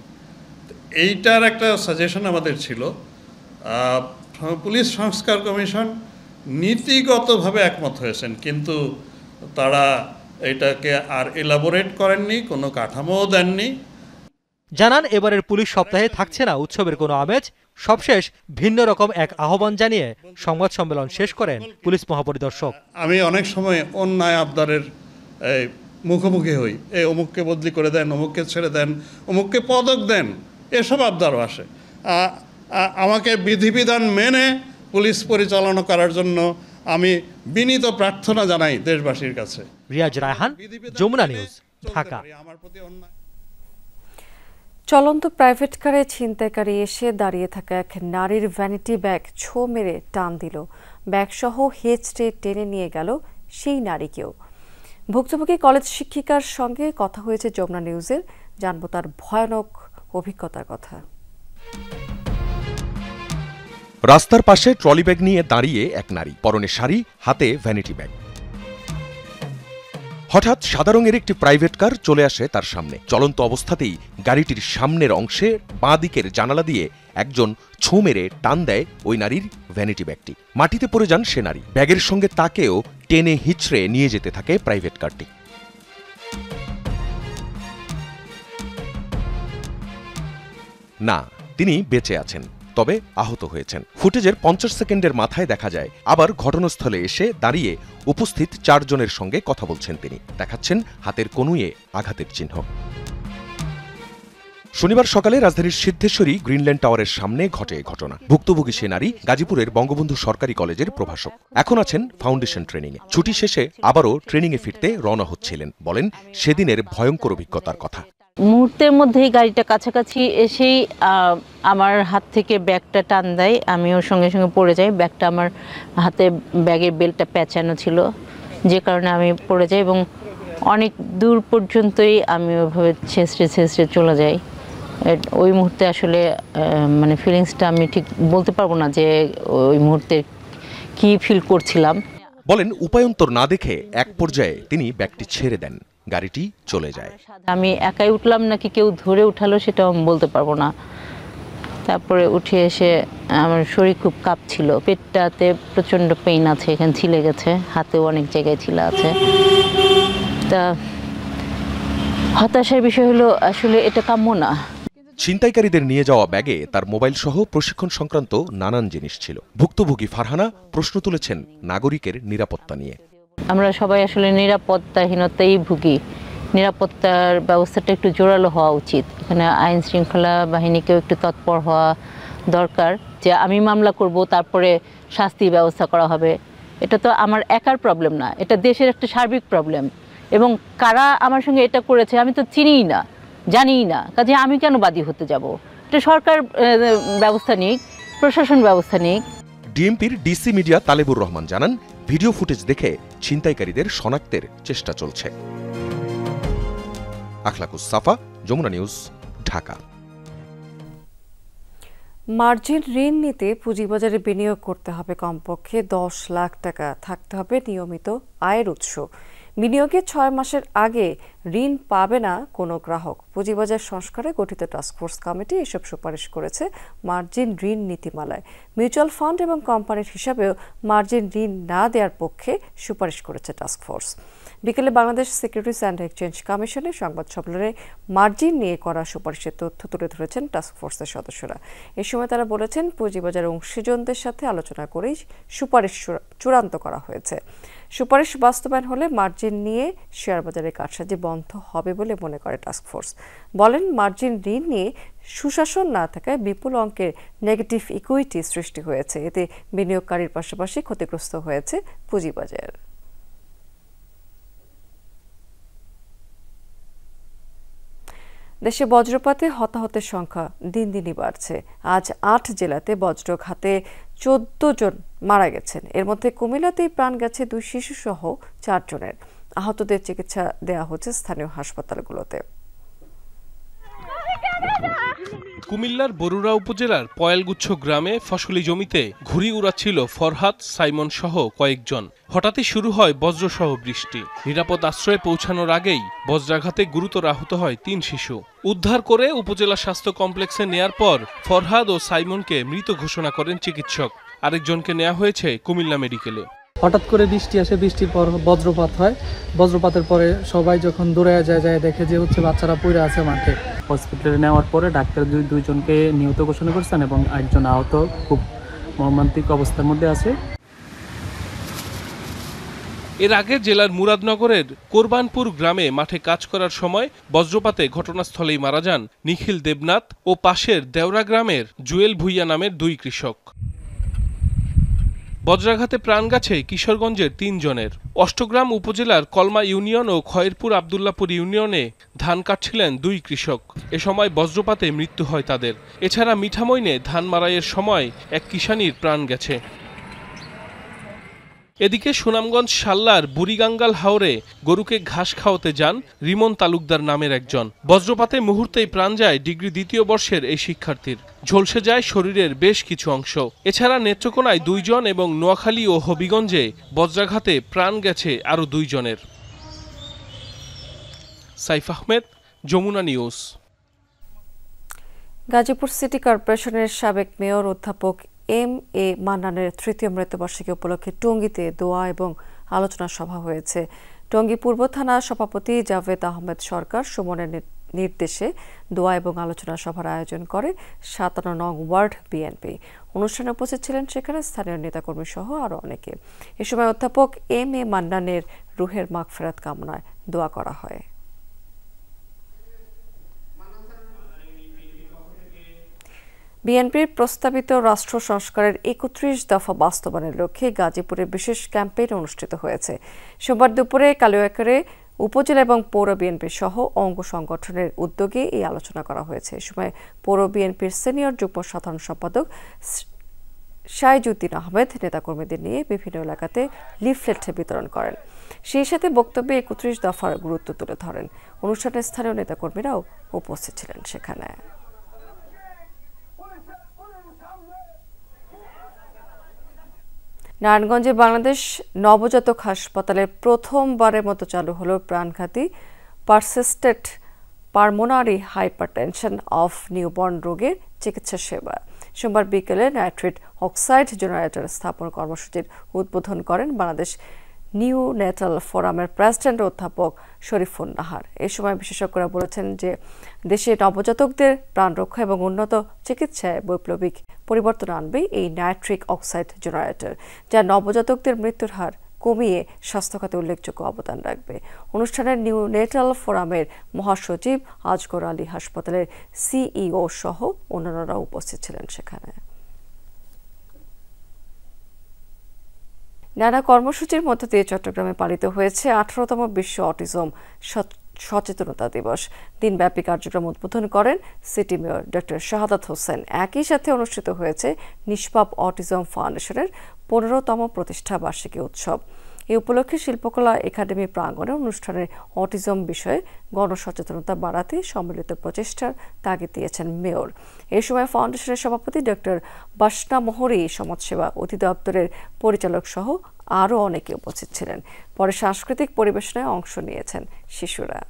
এইটার একটা সাজেশন আমাদের ছিল। পুলিশ সংস্কার কমিশন নীতিগতভাবে একমত হয়েছেন, কিন্তু তারা এটাকে আর এলাবোরেট করেননি, কোনো কাঠামোও দেননি। জানান এবারের পুলিশ সপ্তাহে থাকছে না উৎসবের কোনো আমেজ। সবশেষ ভিন্ন রকম এক আহ্বান জানিয়ে সংবাদ সম্মেলন শেষ করেন পুলিশ মহাপরিদর্শক। আমি অনেক সময় অন্যায় আবদারের মুখোমুখি হই, অমুককে বদলি করে দেন, অমুককে ছেড়ে দেন, অমুককে পদক দেন, এসব আবদারও আসে। আমাকে বিধিবিধান মেনে পুলিশ পরিচালনা করার জন্য আমি বিনীত প্রার্থনা জানাই দেশবাসীর কাছে। রিয়াজ রায়হান, যমুনা নিউজ, ঢাকা। চলন্ত প্রাইভেট কারে ছিনতাইকারী এসে দাঁড়িয়ে থাকা এক নারীর ভ্যানিটি ব্যাগ ছো মেরে টান দিল। ব্যাগসহ হেঁচড়ে টেনে নিয়ে গেল সেই নারীকেও। ভুক্তভোগী কলেজ শিক্ষিকার সঙ্গে কথা হয়েছে যমুনা নিউজের, জানবো তার ভয়ানক অভিজ্ঞতার কথা। রাস্তার পাশে ট্রলি ব্যাগ নিয়ে দাঁড়িয়ে এক নারী, পরনে শাড়ি, হাতে ভ্যানিটি ব্যাগ। হঠাৎ সাদা রঙের একটি প্রাইভেট কার চলে আসে তার সামনে। চলন্ত অবস্থাতেই গাড়িটির সামনের অংশে বাঁ দিকের জানালা দিয়ে একজন ছোঁ মেরে টান দেয় ওই নারীর ভ্যানিটি ব্যাগটি। মাটিতে পড়ে যান সে নারী। ব্যাগের সঙ্গে তাকেও টেনে হিঁচড়ে নিয়ে যেতে থাকে প্রাইভেট কারটি। না, তিনি বেঁচে আছেন, তবে আহত হয়েছেন। ফুটেজের 50 সেকেন্ডের মাথায় দেখা যায় আবার ঘটনাস্থলে এসে দাঁড়িয়ে উপস্থিত 4 জনের সঙ্গে কথা বলছেন তিনি। দেখাচ্ছেন হাতের কনুইয়ে আঘাতের চিহ্ন। শনিবার সকালে রাজধানীর সিদ্ধেশ্বরী গ্রিনল্যান্ড টাওয়ারের সামনে ঘটে ঘটনা। ভুক্তভোগী সে নারী গাজীপুরের বঙ্গবন্ধু সরকারি কলেজের প্রভাষক, এখন আছেন ফাউন্ডেশন ট্রেনিংয়ে। ছুটি শেষে আবারও ট্রেনিংয়ে ফিরতে রওনা হচ্ছিলেন। বলেন সেদিনের ভয়ঙ্কর অভিজ্ঞতার কথা। মুহূর্তের মধ্যেই গাড়িটা কাছাকাছি এসেই আমার হাত থেকে ব্যাগটা টান দেয়, আমি ওর সঙ্গে সঙ্গে পড়ে যাই। ব্যাগটা আমার হাতে, ব্যাগের বেল্টটা পেঁচানো ছিল, যে কারণে আমি পড়ে যাই এবং অনেক দূর পর্যন্তই আমি ওইভাবে ছেঁচড়ে চলে যাই। ওই মুহূর্তে আসলে মানে ফিলিংসটা আমি ঠিক বলতে পারবো না যে ওই মুহূর্তে কি ফিল করছিলাম। বলেন উপায়ন্তর না দেখে এক পর্যায়ে তিনি ব্যাগটি ছেড়ে দেন, গাড়িটি চলে যায়। আমি একাই উঠলাম নাকি কেউ ধরে উঠালো সেটাও আমি বলতে পারবো না। তারপরে উঠে এসে আমার শরীর খুব কাঁপছিল, পেটটাতে প্রচণ্ড পেইন আছে, এখানে ছিলে গেছে, হাতেও অনেক জায়গায় ছিলে আছে। তা হতাশার বিষয় হলো আসলে এটা কাম্য না। ছিনতাইকারীদের নিয়ে যাওয়া ব্যাগে তার মোবাইল সহ প্রশিক্ষণ সংক্রান্ত নানান জিনিস ছিল। ভুক্তভোগী ফারহানা প্রশ্ন তুলেছেন নাগরিকের নিরাপত্তা নিয়ে। আমরা সবাই আসলে নিরাপত্তাহীনতাই ভুগি। নিরাপত্তার ব্যবস্থাটা একটু জোরালো হওয়া উচিত। এখানে আইন শৃঙ্খলা বাহিনীকেও একটু তৎপর হওয়া দরকার, যে আমি মামলা করব তারপরে শাস্তি ব্যবস্থা করা হবে। এটা তো আমার একার প্রবলেম না, এটা দেশের একটা সার্বিক প্রবলেম। এবং কারা আমার সঙ্গে এটা করেছে আমি তো চিনিই না, জানিই না, কাজে আমি কেন বাদী হতে যাব? এটা সরকার ব্যবস্থা নিক, প্রশাসন ব্যবস্থা নিক। ডিএমপির ডিসি মিডিয়া তালেবুর রহমান জানান, ভিডিও ফুটেজ দেখে ছিনতাইকারীদের শনাক্তের চেষ্টা চলছে। আখলাকুস সাফা, যমুনা নিউজ, ঢাকা। মার্জিন ঋণ নিতে পুঁজিবাজারে বিনিয়োগ করতে হবে কমপক্ষে 10 লাখ টাকা, থাকতে হবে নিয়মিত আয়ের উৎস। বিনিয়োগের 6 মাসের আগে ঋণ পাবে না কোনো গ্রাহক। পুঁজিবাজার সংস্কারে গঠিত টাস্কফোর্স কমিটি এসব সুপারিশ করেছে মার্জিন ঋণ নীতিমালায়। মিউচুয়াল ফান্ড এবং কোম্পানির হিসাবেও মার্জিন ঋণ না দেওয়ার পক্ষে সুপারিশ করেছে টাস্কফোর্স। বিকেলে বাংলাদেশ সিকিউরিটিজ অ্যান্ড এক্সচেঞ্জ কমিশনের সংবাদ সম্মেলনে মার্জিন নিয়ে করা সুপারিশের তথ্য তুলে ধরেছেন টাস্কফোর্সের সদস্যরা। এ সময় তারা বলেছেন, পুঁজিবাজার অংশীজনদের সাথে আলোচনা করেই সুপারিশ চূড়ান্ত করা হয়েছে। সুপারিশ বাস্তবায়ন হলে মার্জিন নিয়ে শেয়ার বাজারে কারসাজি বন্ধ হবে বলে মনে করে টাস্কফোর্স। বলেন, মার্জিন ঋণ নিয়ে সুশাসন না থাকায় বিপুল অঙ্কের নেগেটিভ ইকুইটি সৃষ্টি হয়েছে। এতে বিনিয়োগকারীর পাশাপাশি ক্ষতিগ্রস্ত হয়েছে পুঁজিবাজার। দেশে বজ্রপাতে হতাহতের সংখ্যা দিন দিনই বাড়ছে। আজ 8 জেলাতে বজ্রঘাতে 14 জন মারা গেছেন। এর মধ্যে কুমিল্লাতেই প্রাণ গেছে 2 শিশু সহ 4 জনের। আহতদের চিকিৎসা দেওয়া হচ্ছে স্থানীয় হাসপাতালগুলোতে। কুমিল্লার বরুড়া উপজেলার পয়ালগুচ্ছ গ্রামে ফসলি জমিতে ঘুড়ি উড়াচ্ছিল ফরহাদ, সাইমন সহ কয়েকজন। হঠাৎই শুরু হয় বজ্রসহ বৃষ্টি। নিরাপদ আশ্রয়ে পৌঁছানোর আগেই বজ্রাঘাতে গুরুতর আহত হয় 3 শিশু। উদ্ধার করে উপজেলা স্বাস্থ্য কমপ্লেক্সে নেয়ার পর ফরহাদ ও সাইমনকে মৃত ঘোষণা করেন চিকিৎসক। আরেকজনকে নেওয়া হয়েছে কুমিল্লা মেডিকেলে। হঠাৎ করে বৃষ্টি আসে, বৃষ্টির পর বজ্রপাত হয়। বজ্রপাতের পরে সবাই যখন দৌড়ে যায় দেখে যে বাচ্চারা পড়ে আছে মাঠে। হসপিটালে নেওয়ার পরে ডাক্তার দুইজনকে নিহত ঘোষণা করছেন এবং একজন আহত খুব মর্মান্তিক অবস্থার মধ্যে আছে। এর আগে জেলার মুরাদনগরের কোরবানপুর গ্রামে মাঠে কাজ করার সময় বজ্রপাতে ঘটনাস্থলেই মারা যান নিখিল দেবনাথ ও পাশের দেওরা গ্রামের জুয়েল ভুইয়া নামের 2 কৃষক। বজ্রাঘাতে প্রাণ গেছে কিশোরগঞ্জের ৩ জনের। অষ্টগ্রাম উপজেলার কলমা ইউনিয়ন ও খয়েরপুর আবদুল্লাপুর ইউনিয়নে ধান কাটছিলেন 2 কৃষক। এ সময় বজ্রপাতে মৃত্যু হয় তাদের। এছাড়া মিঠামইনে ধান মাড়াইয়ের সময় এক কিষানীর প্রাণ গেছে। এদিকে সুনামগঞ্জ শাল্লার বুড়িগাঙ্গাল হাওরে গরুকে ঘাস খাওয়াতে যান রিমন তালুকদার নামের একজন। বজ্রপাতে মুহূর্তেই প্রাণ যায় ডিগ্রি 2য় বর্ষের এই শিক্ষার্থীর। ঝলসে যায় শরীরের বেশ কিছু অংশ। এছাড়া নেত্রকোনায় 2 জন এবং নোয়াখালী ও হবিগঞ্জে বজ্রাঘাতে প্রাণ গেছে আরও 2 জনের। সাইফ আহমেদ, যমুনা নিউজ। গাজীপুর সিটি কর্পোরেশনের সাবেক মেয়র অধ্যাপক এম.এ. মান্নানের 3য় মৃত্যুবার্ষিকী উপলক্ষে টঙ্গীতে দোয়া এবং আলোচনা সভা হয়েছে। টঙ্গী পূর্ব থানা সভাপতি জাভেদ আহমেদ সরকার সুমনের নির্দেশে দোয়া এবং আলোচনা সভার আয়োজন করে 57 নং ওয়ার্ড বিএনপি। অনুষ্ঠানে উপস্থিত ছিলেন সেখানে স্থানীয় নেতাকর্মী সহ আরও অনেকে। এ সময় অধ্যাপক এম.এ. মান্নানের রুহের মাগফিরাত কামনায় দোয়া করা হয়। বিএনপির প্রস্তাবিত রাষ্ট্র সংস্কারের 31 দফা বাস্তবায়নের লক্ষ্যে গাজীপুরে বিশেষ ক্যাম্পেইন অনুষ্ঠিত হয়েছে। সোমবার দুপুরে কালিয়াকৈরে উপজেলা এবং পৌর বিএনপি সহ অঙ্গ সংগঠনের উদ্যোগে এই আলোচনা করা হয়েছে। এ সময় পৌর বিএনপির সিনিয়র যুগ্ম সাধারণ সম্পাদক শাইজুদ্দিন আহমেদ নেতাকর্মীদের নিয়ে বিভিন্ন এলাকাতে লিফলেট বিতরণ করেন। সেই সাথে বক্তব্যে 31 দফার গুরুত্ব তুলে ধরেন। অনুষ্ঠানে স্থানীয় নেতাকর্মীরাও উপস্থিত ছিলেন সেখানে। নারায়ণগঞ্জে বাংলাদেশ নবজাতক হাসপাতালে প্রথমবারের মতো চালু হলো প্রাণঘাতী persistent pulmonary hypertension of newborn রোগের চিকিৎসা সেবা। সোমবার বিকেলে নাইট্রেট অক্সাইড জেনারেটর স্থাপন কর্মসূচির উদ্বোধন করেন বাংলাদেশ নিউ নেটাল ফোরামের প্রেসিডেন্ট অধ্যাপক শরীফুন নাহার। এই সময় বিশেষজ্ঞরা বলেছেন যে দেশে নবজাতকদের প্রাণ রক্ষা এবং উন্নত চিকিৎসায় বৈপ্লবিক পরিবর্তন আনবে এই নাইট্রিক অক্সাইড জেনারেটর, যা নবজাতকদের মৃত্যুর হার কমিয়ে স্বাস্থ্য খাতে উল্লেখযোগ্য অবদান রাখবে। অনুষ্ঠানে নিউ নেটাল ফোরামের মহাসচিব আজগর আলী, হাসপাতালের সিইও সহ অন্যান্যরা উপস্থিত ছিলেন সেখানে। নানা কর্মসূচির মধ্য দিয়ে চট্টগ্রামে পালিত হয়েছে 18তম বিশ্ব অটিজম সচেতনতা দিবস। দিনব্যাপী কার্যক্রম উদ্বোধন করেন city mayor doctor Shahadat Hossain. একই সাথে অনুষ্ঠিত হয়েছে নিষ্পাপ অটিজম ফাউন্ডেশনের 15তম প্রতিষ্ঠা বার্ষিকী উৎসব। এই উপলক্ষে শিল্পকলা একাডেমি প্রাঙ্গণে অনুষ্ঠানের অটিজম বিষয়ে গণসচেতনতা বাড়াতে সম্মিলিত প্রচেষ্টার তাগিদ দিয়েছেন মেয়র। এই সময় ফাউন্ডেশনের সভাপতি ডক্টর বাসনা মোহরি, সমাজসেবা অধিদপ্তরের পরিচালক সহ আরও অনেকে উপস্থিত ছিলেন। পরে সাংস্কৃতিক পরিবেশনায় অংশ নিয়েছেন শিশুরা।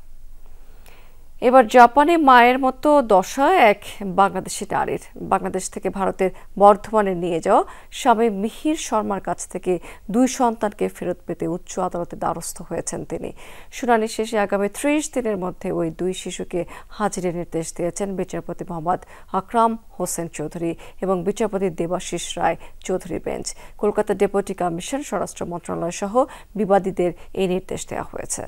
এবার জাপানে মায়ের মতো দশা এক বাংলাদেশি নারীর। বাংলাদেশ থেকে ভারতের বর্ধমানে নিয়ে যাওয়া স্বামী মিহির শর্মার কাছ থেকে 2 সন্তানকে ফেরত পেতে উচ্চ আদালতে দ্বারস্থ হয়েছেন তিনি। শুনানি শেষে আগামী 30 দিনের মধ্যে ওই 2 শিশুকে হাজিরের নির্দেশ দিয়েছেন বিচারপতি মোহাম্মদ আকরাম হোসেন চৌধুরী এবং বিচারপতি Debashis Roy Chowdhury bench. Kolkata deputy commission, স্বরাষ্ট্র মন্ত্রণালয় সহ বিবাদীদের এই নির্দেশ দেওয়া হয়েছে।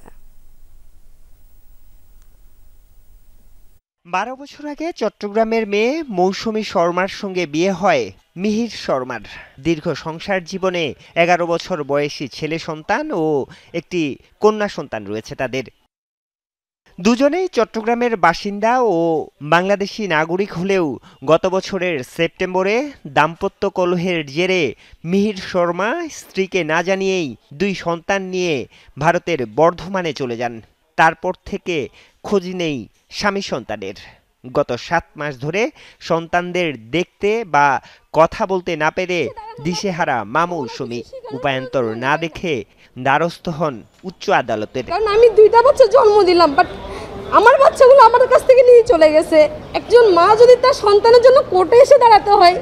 12 বছর আগে চট্টগ্রামের মেয়ে মৌসুমী শর্মার সঙ্গে বিয়ে হয় মিহির শর্মার। দীর্ঘ সংসার জীবনে 11 বছর বয়সী ছেলে সন্তান ও একটি কন্যা সন্তান রয়েছে তাদের। দুজনেই চট্টগ্রামের বাসিন্দা ও বাংলাদেশি নাগরিক হলেও গত বছরের সেপ্টেম্বরে দাম্পত্য কলহের জেরে মিহির শর্মা স্ত্রীকে না জানিয়েই 2 সন্তান নিয়ে ভারতের বর্ধমানে চলে যান। তারপর থেকে খোঁজ নেই স্বামী সন্তানের। গত 7 মাস ধরে সন্তানদের দেখতে বা কথা বলতে না পেরে দিশেহারা মা মৌসুমী উপায়ন্তর না দেখে দ্বারস্থ হন উচ্চ আদালতের। কারণ আমি 2টা বাচ্চা জন্ম দিলাম, বাট আমার বাচ্চাগুলো আমার কাছ থেকে নিয়ে চলে গেছে। একজন মা যদি তার সন্তানের জন্য কোর্টে এসে দাঁড়াতে হয়,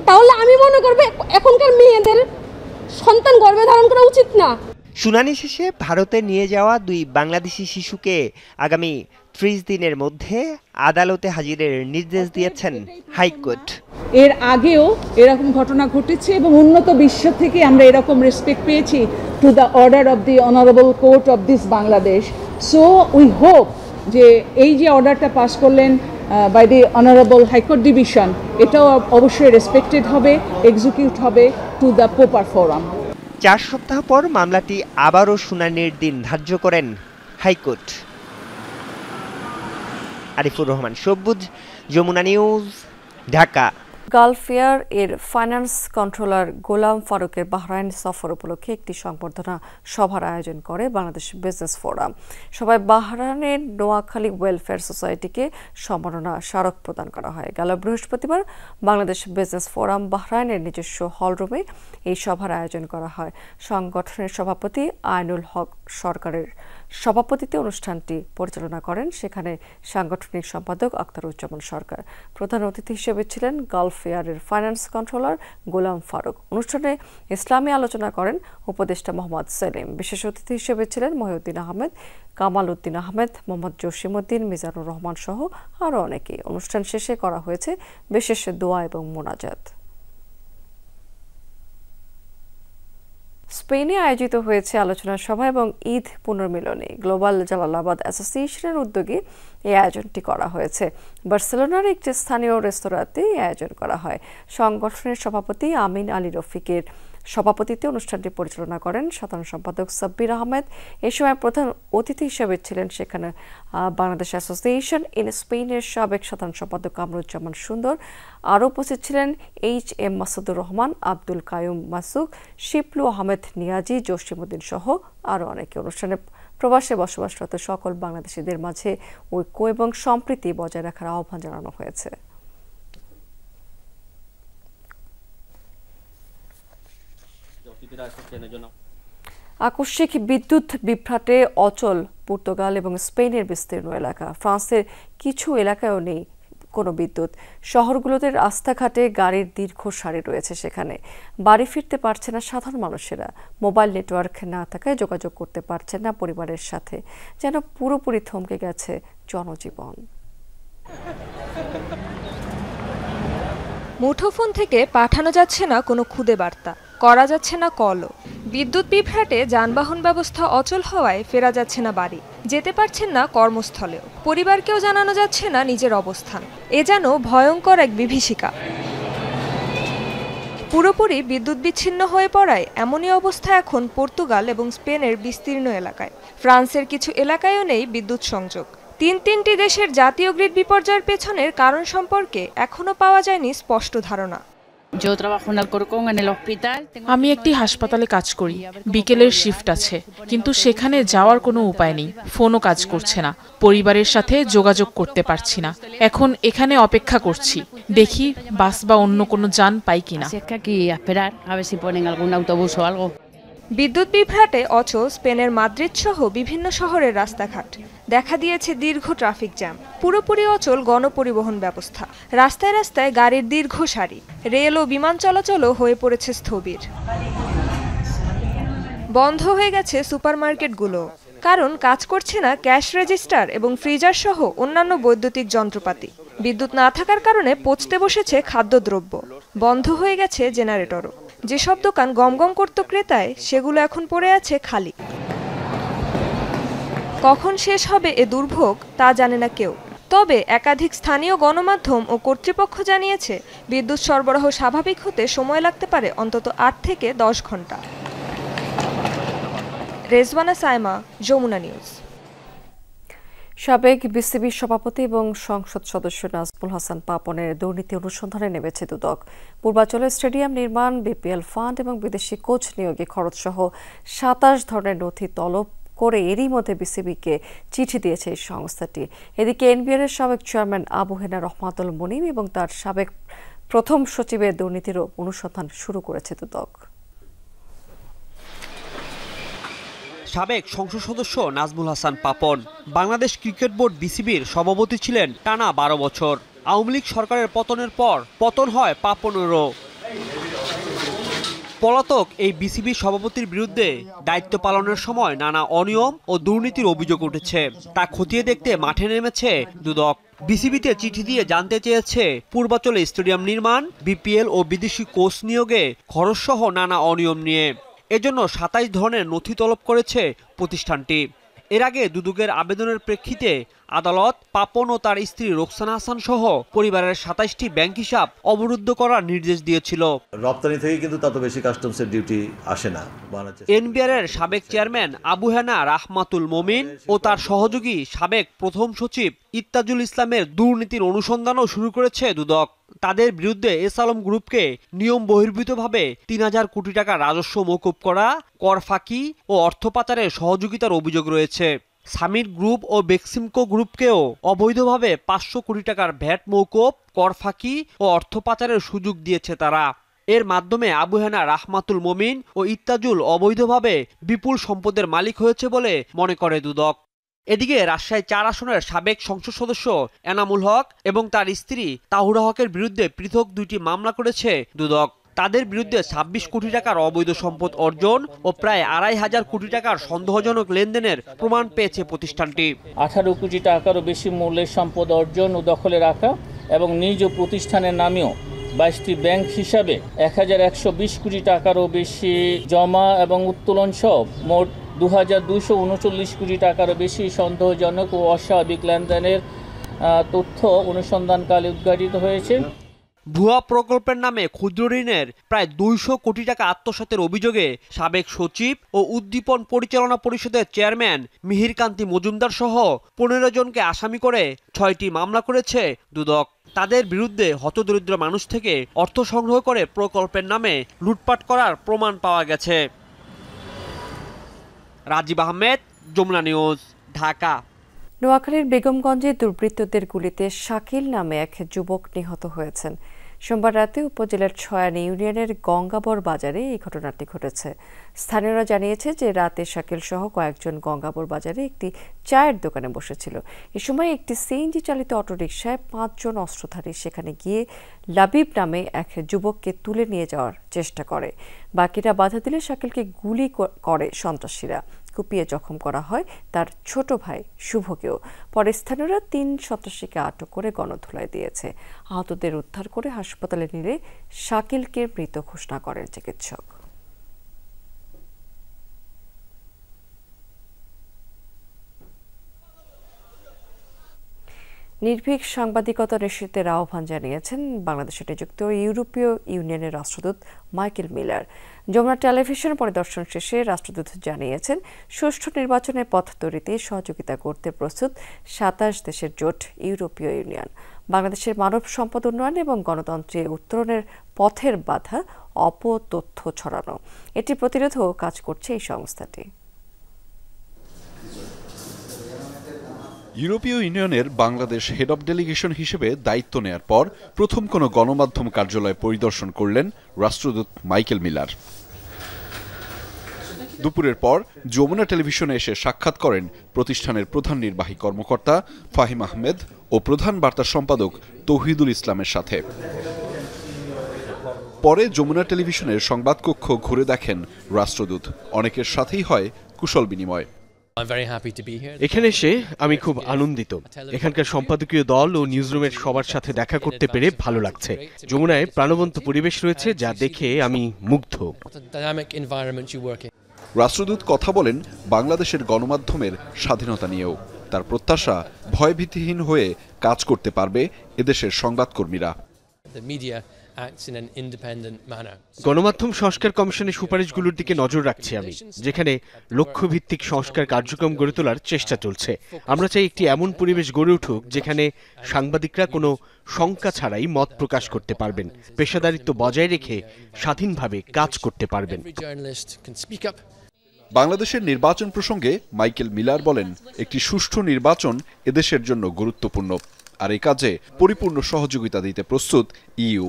তাহলে আমি মনে করব এখনকার মেয়েদের সন্তান গর্ভে ধারণ করা উচিত না। শুনানি শেষে ভারতে নিয়ে যাওয়া 2 বাংলাদেশি শিশুকে আগামী 30 দিনের মধ্যে আদালতে হাজিরের নির্দেশ দিয়েছেন হাইকোর্ট। এর আগেও এরকম ঘটনা ঘটেছে এবং উন্নত বিশ্ব থেকে আমরা এরকম রেসপেক্ট পেয়েছি to the order of the honourable court of this Bangladesh. So we hope যে এই যে অর্ডারটা পাস করলেন by the honourable high court division, এটাও অবশ্যই রেসপেক্টেড হবে, এক্সিকিউট হবে টু দ্য প্রপার ফোরাম। 4 সপ্তাহ পর মামলাটি আবারও শুনানির দিন ধার্য করেন high court. Arifur Rahman Sabuj, Jamuna news, Dhaka. Gulf air এর ফাইন্যান্স কন্ট্রোলার গোলাম ফারুকের বাহরাইন সফর উপলক্ষে একটি সংবর্ধনা সভার আয়োজন করে বাংলাদেশ বিজনেস ফোরাম। সভায় বাহরাইনের নোয়াখালী ওয়েলফেয়ার সোসাইটিকে সম্মাননা স্মারক প্রদান করা হয়। গেল বৃহস্পতিবার বাংলাদেশ বিজনেস ফোরাম বাহরাইনের নিজস্ব হলরুমে এই সভার আয়োজন করা হয়। সংগঠনের সভাপতি আইনুল হক সরকারের সভাপতিত্বে অনুষ্ঠানটি পরিচালনা করেন। সেখানে সাংগঠনিক সম্পাদক আখতারুজ্জামান সরকার। প্রধান অতিথি হিসেবে ছিলেন Gulf এয়ারের finance controller Golam Faruk. অনুষ্ঠানে ইসলামী আলোচনা করেন উপদেষ্টা মোহাম্মদ সেলিম। বিশেষ অতিথি হিসেবে ছিলেন মহিউদ্দিন আহমেদ, কামাল উদ্দিন আহমেদ, মোহাম্মদ জসিমউদ্দিন, মিজানুর রহমান সহ আরও অনেকে। অনুষ্ঠান শেষে করা হয়েছে বিশেষ দোয়া এবং মোনাজাত। স্পেনে আয়োজিত হয়েছে আলোচনা সভা এবং ঈদ পুনর্মিলনী। গ্লোবাল জালালাবাদ অ্যাসোসিয়েশনের উদ্যোগে এই আয়োজনটি করা হয়েছে। বার্সেলোনার একটি স্থানীয় রেস্তোরাঁতে এই আয়োজন করা হয়। সংগঠনের সভাপতি আমিন আলী রফিকের সভাপতিত্বে অনুষ্ঠানটি পরিচালনা করেন সাধারণ সম্পাদক সাব্বির আহমেদ। এ সময় প্রধান অতিথি হিসেবে ছিলেন সেখানে বাংলাদেশ অ্যাসোসিয়েশন ইন স্পেনের সাবেক সাধারণ সম্পাদক কামরুজ্জামান সুন্দর। আরও উপস্থিত ছিলেন HM মাসুদুর রহমান, আব্দুল কায়ুম মাসুক, শিপলু আহমেদ নিয়াজি, জসিমউদ্দিন সহ আরও অনেকে। অনুষ্ঠানে প্রবাসে বসবাসরত সকল বাংলাদেশিদের মাঝে ঐক্য এবং সম্প্রীতি বজায় রাখার আহ্বান জানানো হয়েছে। আকস্মিক বিদ্যুৎ বিভ্রাটে অচল পর্তুগাল এবং স্পেনের বিস্তীর্ণ এলাকা। ফ্রান্সের কিছু এলাকায়ও নেই কোনো বিদ্যুৎ। শহরগুলোতে রাস্তাঘাটে গাড়ির দীর্ঘ সারি রয়েছে। সেখানে বাড়ি ফিরতে পারছে না সাধারণ মানুষেরা। মোবাইল নেটওয়ার্ক না থাকায় যোগাযোগ করতে পারছেন না পরিবারের সাথে। যেন পুরোপুরি থমকে গেছে জনজীবন। মুঠোফোন থেকে পাঠানো যাচ্ছে না কোনো খুদে বার্তা, করা যাচ্ছে না কলও। বিদ্যুৎ বিভ্রাটে যানবাহন ব্যবস্থা অচল হওয়ায় ফেরা যাচ্ছে না বাড়ি, যেতে পারছেন না কর্মস্থলেও। পরিবারকেও জানানো যাচ্ছে না নিজের অবস্থান। এ যেন ভয়ঙ্কর এক বিভীষিকা। পুরোপুরি বিদ্যুৎ বিচ্ছিন্ন হয়ে পড়ায় এমনই অবস্থা এখন পর্তুগাল এবং স্পেনের বিস্তীর্ণ এলাকায়। ফ্রান্সের কিছু এলাকায়ও নেই বিদ্যুৎ সংযোগ। তিনটি দেশের জাতীয় গ্রিড বিপর্যয়ের পেছনের কারণ সম্পর্কে এখনো পাওয়া যায়নি স্পষ্ট ধারণা। আমি একটি হাসপাতালে কাজ করি। বিকেলের শিফট আছে, কিন্তু সেখানে যাওয়ার কোনো উপায় নেই। ফোনও কাজ করছে না, পরিবারের সাথে যোগাযোগ করতে পারছি না। এখন এখানে অপেক্ষা করছি, দেখি বাস বা অন্য কোনো যান পাই কিনা। বিদ্যুৎ বিভ্রাটে অচল স্পেনের মাদ্রিদ সহ বিভিন্ন শহরের রাস্তাঘাট। দেখা দিয়েছে দীর্ঘ ট্রাফিক জ্যাম। পুরোপুরি অচল গণপরিবহন ব্যবস্থা। রাস্তায় রাস্তায় গাড়ির দীর্ঘ সারি। রেল ও বিমান চলাচলও হয়ে পড়েছে স্থবির। বন্ধ হয়ে গেছে সুপারমার্কেটগুলো, কারণ কাজ করছে না ক্যাশ রেজিস্টার এবং ফ্রিজার সহ অন্যান্য বৈদ্যুতিক যন্ত্রপাতি। বিদ্যুৎ না থাকার কারণে পচতে বসেছে খাদ্যদ্রব্য। বন্ধ হয়ে গেছে জেনারেটরও। যেসব দোকান গমগম করত ক্রেতায়, সেগুলো এখন পড়ে আছে খালি। কখন শেষ হবে এ দুর্ভোগ তা জানে না কেউ। তবে একাধিক স্থানীয় গণমাধ্যম ও কর্তৃপক্ষ জানিয়েছে বিদ্যুৎ সরবরাহ স্বাভাবিক হতে সময় লাগতে পারে অন্তত 8 থেকে 10 ঘন্টা। রেজওয়ানা সাইমা, যমুনা নিউজ। সাবেক বিসিবি সভাপতি এবং সংসদ সদস্য নাজমুল হাসান পাপনের দুর্নীতি অনুসন্ধানে নেমেছে দুদক। পূর্বাঞ্চলে স্টেডিয়াম নির্মাণ, বিপিএল ফান্ড এবং বিদেশি কোচ নিয়োগে খরচসহ 27 ধরনের নথি তলব করে এরই মধ্যে বিসিবিকে চিঠি দিয়েছে এই সংস্থাটি। এদিকে এনবিআর এর সাবেক চেয়ারম্যান আবু হেনা রহমাতুল মুনিম এবং তার সাবেক প্রথম সচিবের দুর্নীতিরও অনুসন্ধান শুরু করেছে দুদক। সাবেক সংসদ সদস্য নাজমুল হাসান পাপন বাংলাদেশ ক্রিকেট বোর্ড বিসিবির সভাপতি ছিলেন টানা 12 বছর। আওয়ামী লীগ সরকারের পতনের পর পতন হয় পাপনেরও। পলাতক এই বিসিবি সভাপতির বিরুদ্ধে দায়িত্ব পালনের সময় নানা অনিয়ম ও দুর্নীতির অভিযোগ উঠেছে। তা খতিয়ে দেখতে মাঠে নেমেছে দুদক। বিসিবিতে চিঠি দিয়ে জানতে চেয়েছে পূর্বাঞ্চলে স্টেডিয়াম নির্মাণ, বিপিএল ও বিদেশি কোচ নিয়োগে খরচসহ নানা অনিয়ম নিয়ে। এজন্য 27 ধরনের নথি তলব করেছে প্রতিষ্ঠানটি। এর আগে দুদকের আবেদনের প্রেক্ষিতে আদালত পাপন ও তার স্ত্রী রোকসানা হাসান সহ পরিবারের ২৭টি ব্যাংক হিসাব অবরুদ্ধ করার নির্দেশ দিয়েছিল। রপ্তানি থেকে কিন্তু তত বেশি কাস্টমসের ডিউটি আসে না। এনবিআর এর সাবেক চেয়ারম্যান আবু হেনা রাহমাতুল মোমিন ও তার সহযোগী সাবেক প্রথম সচিব ইত্তাজুল ইসলামের দুর্নীতির অনুসন্ধানও শুরু করেছে দুদক। তাদের বিরুদ্ধে এস আলম গ্রুপকে নিয়ম বহির্ভূতভাবে ৩,০০০ কোটি টাকা রাজস্ব মওকুফ করা, কর ফাঁকি ও অর্থ পাচারের সহযোগিতার অভিযোগ রয়েছে। সামির গ্রুপ ও বেক্সিমকো গ্রুপকেও অবৈধভাবে ৫০০ কোটি টাকার ভ্যাট মওকুফ, কর ফাঁকি ও অর্থ পাচারের সুযোগ দিয়েছে তারা। এর মাধ্যমে আবু হেনা রাহমাতুল মোমিন ও ইত্তাজুল অবৈধভাবে বিপুল সম্পদের মালিক হয়েছে বলে মনে করে দুদক। এদিকে রাজশাহী ৪ আসনের সাবেক সংসদ সদস্য এনামুল হক এবং তার স্ত্রী তাহুরা হকের বিরুদ্ধে পৃথক ২টি মামলা করেছে দুদক। তাদের বিরুদ্ধে ২৬ কোটি টাকার অবৈধ সম্পদ অর্জন ও প্রায় ২৫০০ কোটি টাকার সন্দেহজনক লেনদেনের প্রমাণ পেয়েছে প্রতিষ্ঠানটি। ১৮ কোটি টাকারও বেশি মূল্যের সম্পদ অর্জন ও দখলে রাখা এবং নিজ প্রতিষ্ঠানের নামেও ২২টি ব্যাংক হিসাবে ১১২০ কোটি টাকারও বেশি জমা এবং উত্তোলন সহ মোট ২,২৩৯ কোটি টাকারও বেশি সন্দেহজনক ও অস্বাভাবিক লেনদেনের তথ্য অনুসন্ধানকালে উদ্ঘাটিত হয়েছে। ভুয়া প্রকল্পের নামে ক্ষুদ্র ঋণের প্রায় ২০০ কোটি টাকা আত্মসাতের অভিযোগে সাবেক সচিব ও উদ্দীপন পরিচালনা পরিষদের চেয়ারম্যান মিহিরকান্তি মজুমদার সহ ১৫ জনকে আসামি করে ৬টি মামলা করেছে দুদক। তাদের বিরুদ্ধে হতদরিদ্র মানুষ থেকে অর্থ সংগ্রহ করে প্রকল্পের নামে লুটপাট করার প্রমাণ পাওয়া গেছে। রাজীব আহমেদ, যমুনা নিউজ, ঢাকা। নোয়াখালীর বেগমগঞ্জে দুর্বৃত্তদের গুলিতে শাকিল নামে এক যুবক নিহত হয়েছেন। সোমবার রাতে উপজেলার ছয়ানি ইউনিয়নের গঙ্গাবর বাজারে এই ঘটনাটি ঘটেছে। স্থানীয়রা জানিয়েছে যে রাতে শাকিল সহ কয়েকজন গঙ্গাবর বাজারে একটি চায়ের দোকানে বসেছিল। এ সময় একটি সিএনজি চালিত অটোরিকশায় ৫ জন অস্ত্রধারী সেখানে গিয়ে লাবিব নামে এক যুবককে তুলে নিয়ে যাওয়ার চেষ্টা করে। বাকিরা বাধা দিলে শাকিলকে গুলি করে সন্ত্রাসীরা। কুপিয়ে জখম করা হয় তার ছোট ভাই শুভকেও। পরে স্থানীয়রা ৩ সন্ত্রাসীকে আটক করে গণধোলাই দিয়েছে। আহতদের উদ্ধার করে হাসপাতালে নিলে শাকিলকে মৃত ঘোষণা করেন চিকিৎসক। নির্ভীক সাংবাদিকতা নিষিদ্ধের আহ্বান জানিয়েছেন বাংলাদেশে নিযুক্ত ইউরোপীয় ইউনিয়নের রাষ্ট্রদূত মাইকেল মিলার। যমুনা টেলিভিশন পরিদর্শন শেষে রাষ্ট্রদূত জানিয়েছেন সুষ্ঠু নির্বাচনের পথ তৈরিতে সহযোগিতা করতে প্রস্তুত ২৭ দেশের জোট ইউরোপীয় ইউনিয়ন। বাংলাদেশের মানব সম্পদ উন্নয়ন এবং গণতন্ত্রে উত্তরণের পথের বাধা অপতথ্য ছড়ানো, এটি প্রতিরোধেও কাজ করছে এই সংস্থাটি। ইউরোপীয় ইউনিয়নের বাংলাদেশ হেড অব ডেলিগেশন হিসেবে দায়িত্ব নেয়ার পর প্রথম কোনো গণমাধ্যম কার্যালয় পরিদর্শন করলেন রাষ্ট্রদূত মাইকেল মিলার। দুপুরের পর যমুনা টেলিভিশনে এসে সাক্ষাৎ করেন প্রতিষ্ঠানের প্রধান নির্বাহী কর্মকর্তা ফাহিম আহমেদ ও প্রধান বার্তা সম্পাদক তৌহিদুল ইসলামের সাথে। পরে যমুনা টেলিভিশনের সংবাদকক্ষ ঘুরে দেখেন রাষ্ট্রদূত। অনেকের সাথেই হয় কুশল বিনিময়। এখানে এসে আমি খুব আনন্দিত। এখানকার সম্পাদকীয় দল ও নিউজরুমের সবার সাথে দেখা করতে পেরে ভালো লাগছে। যমুনায় প্রাণবন্ত পরিবেশ রয়েছে যা দেখে আমি মুগ্ধ। রাষ্ট্রদূত কথা বলেন বাংলাদেশের গণমাধ্যমের স্বাধীনতা নিয়েও। তার প্রত্যাশা ভয়ভীতিহীন হয়ে কাজ করতে পারবে এদেশের সংবাদকর্মীরা। গণমাধ্যম সংস্কার কমিশনের সুপারিশগুলোর দিকে নজর রাখছি আমি, যেখানে লক্ষ্যভিত্তিক সংস্কার কার্যক্রম গড়ে তোলার চেষ্টা চলছে। আমরা চাই একটি এমন পরিবেশ গড়ে উঠুক যেখানে সাংবাদিকরা কোনো শঙ্কা ছাড়াই মত প্রকাশ করতে পারবেন, পেশাদারিত্ব বজায় রেখে স্বাধীনভাবে কাজ করতে পারবেন। বাংলাদেশের নির্বাচন প্রসঙ্গে মাইকেল মিলার বলেন, একটি সুষ্ঠু নির্বাচন এদেশের জন্য গুরুত্বপূর্ণ, আর এই কাজে পরিপূর্ণ সহযোগিতা দিতে প্রস্তুত ইইউ।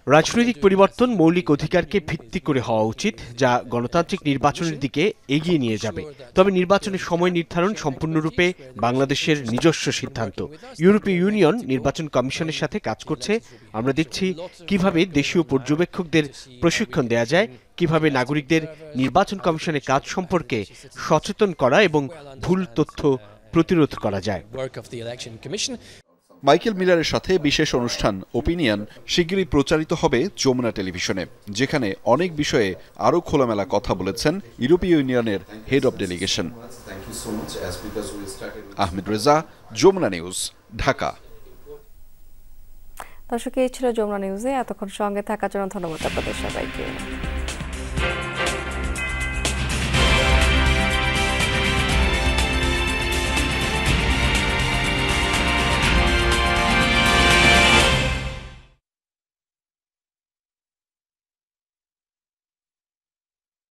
রাজনৈতিক পরিবর্তন মৌলিক অধিকারকে ভিত্তি করে হওয়া উচিত, যা গণতান্ত্রিক নির্বাচনের দিকে এগিয়ে নিয়ে যাবে। তবে নির্বাচনের সময় নির্ধারণ সম্পূর্ণরূপে বাংলাদেশের নিজস্ব সিদ্ধান্ত। ইউরোপীয় ইউনিয়ন নির্বাচন কমিশনের সাথে কাজ করছে। আমরা দেখছি কিভাবে দেশীয় পর্যবেক্ষকদের প্রশিক্ষণ দেয়া যায়, কিভাবে নাগরিকদের নির্বাচন কমিশনের কাজ সম্পর্কে সচেতন করা এবং ভুল তথ্য প্রতিরোধ করা যায়। মাইকেল মিলারের সাথে বিশেষ অনুষ্ঠান ওপিনিয়ন শিগগিরই প্রচারিত হবে যমুনা টেলিভিশনে, যেখানে অনেক বিষয়ে আরও খোলামেলা কথা বলেছেন ইউরোপীয় ইউনিয়নের head of delegation. Ahmed Reza, Jamuna news, Dhaka. দর্শক, এই ছিল যমুনা নিউজে এতক্ষণ সঙ্গে থাকার জন্য ধন্যবাদ আপনাদের সবাইকে।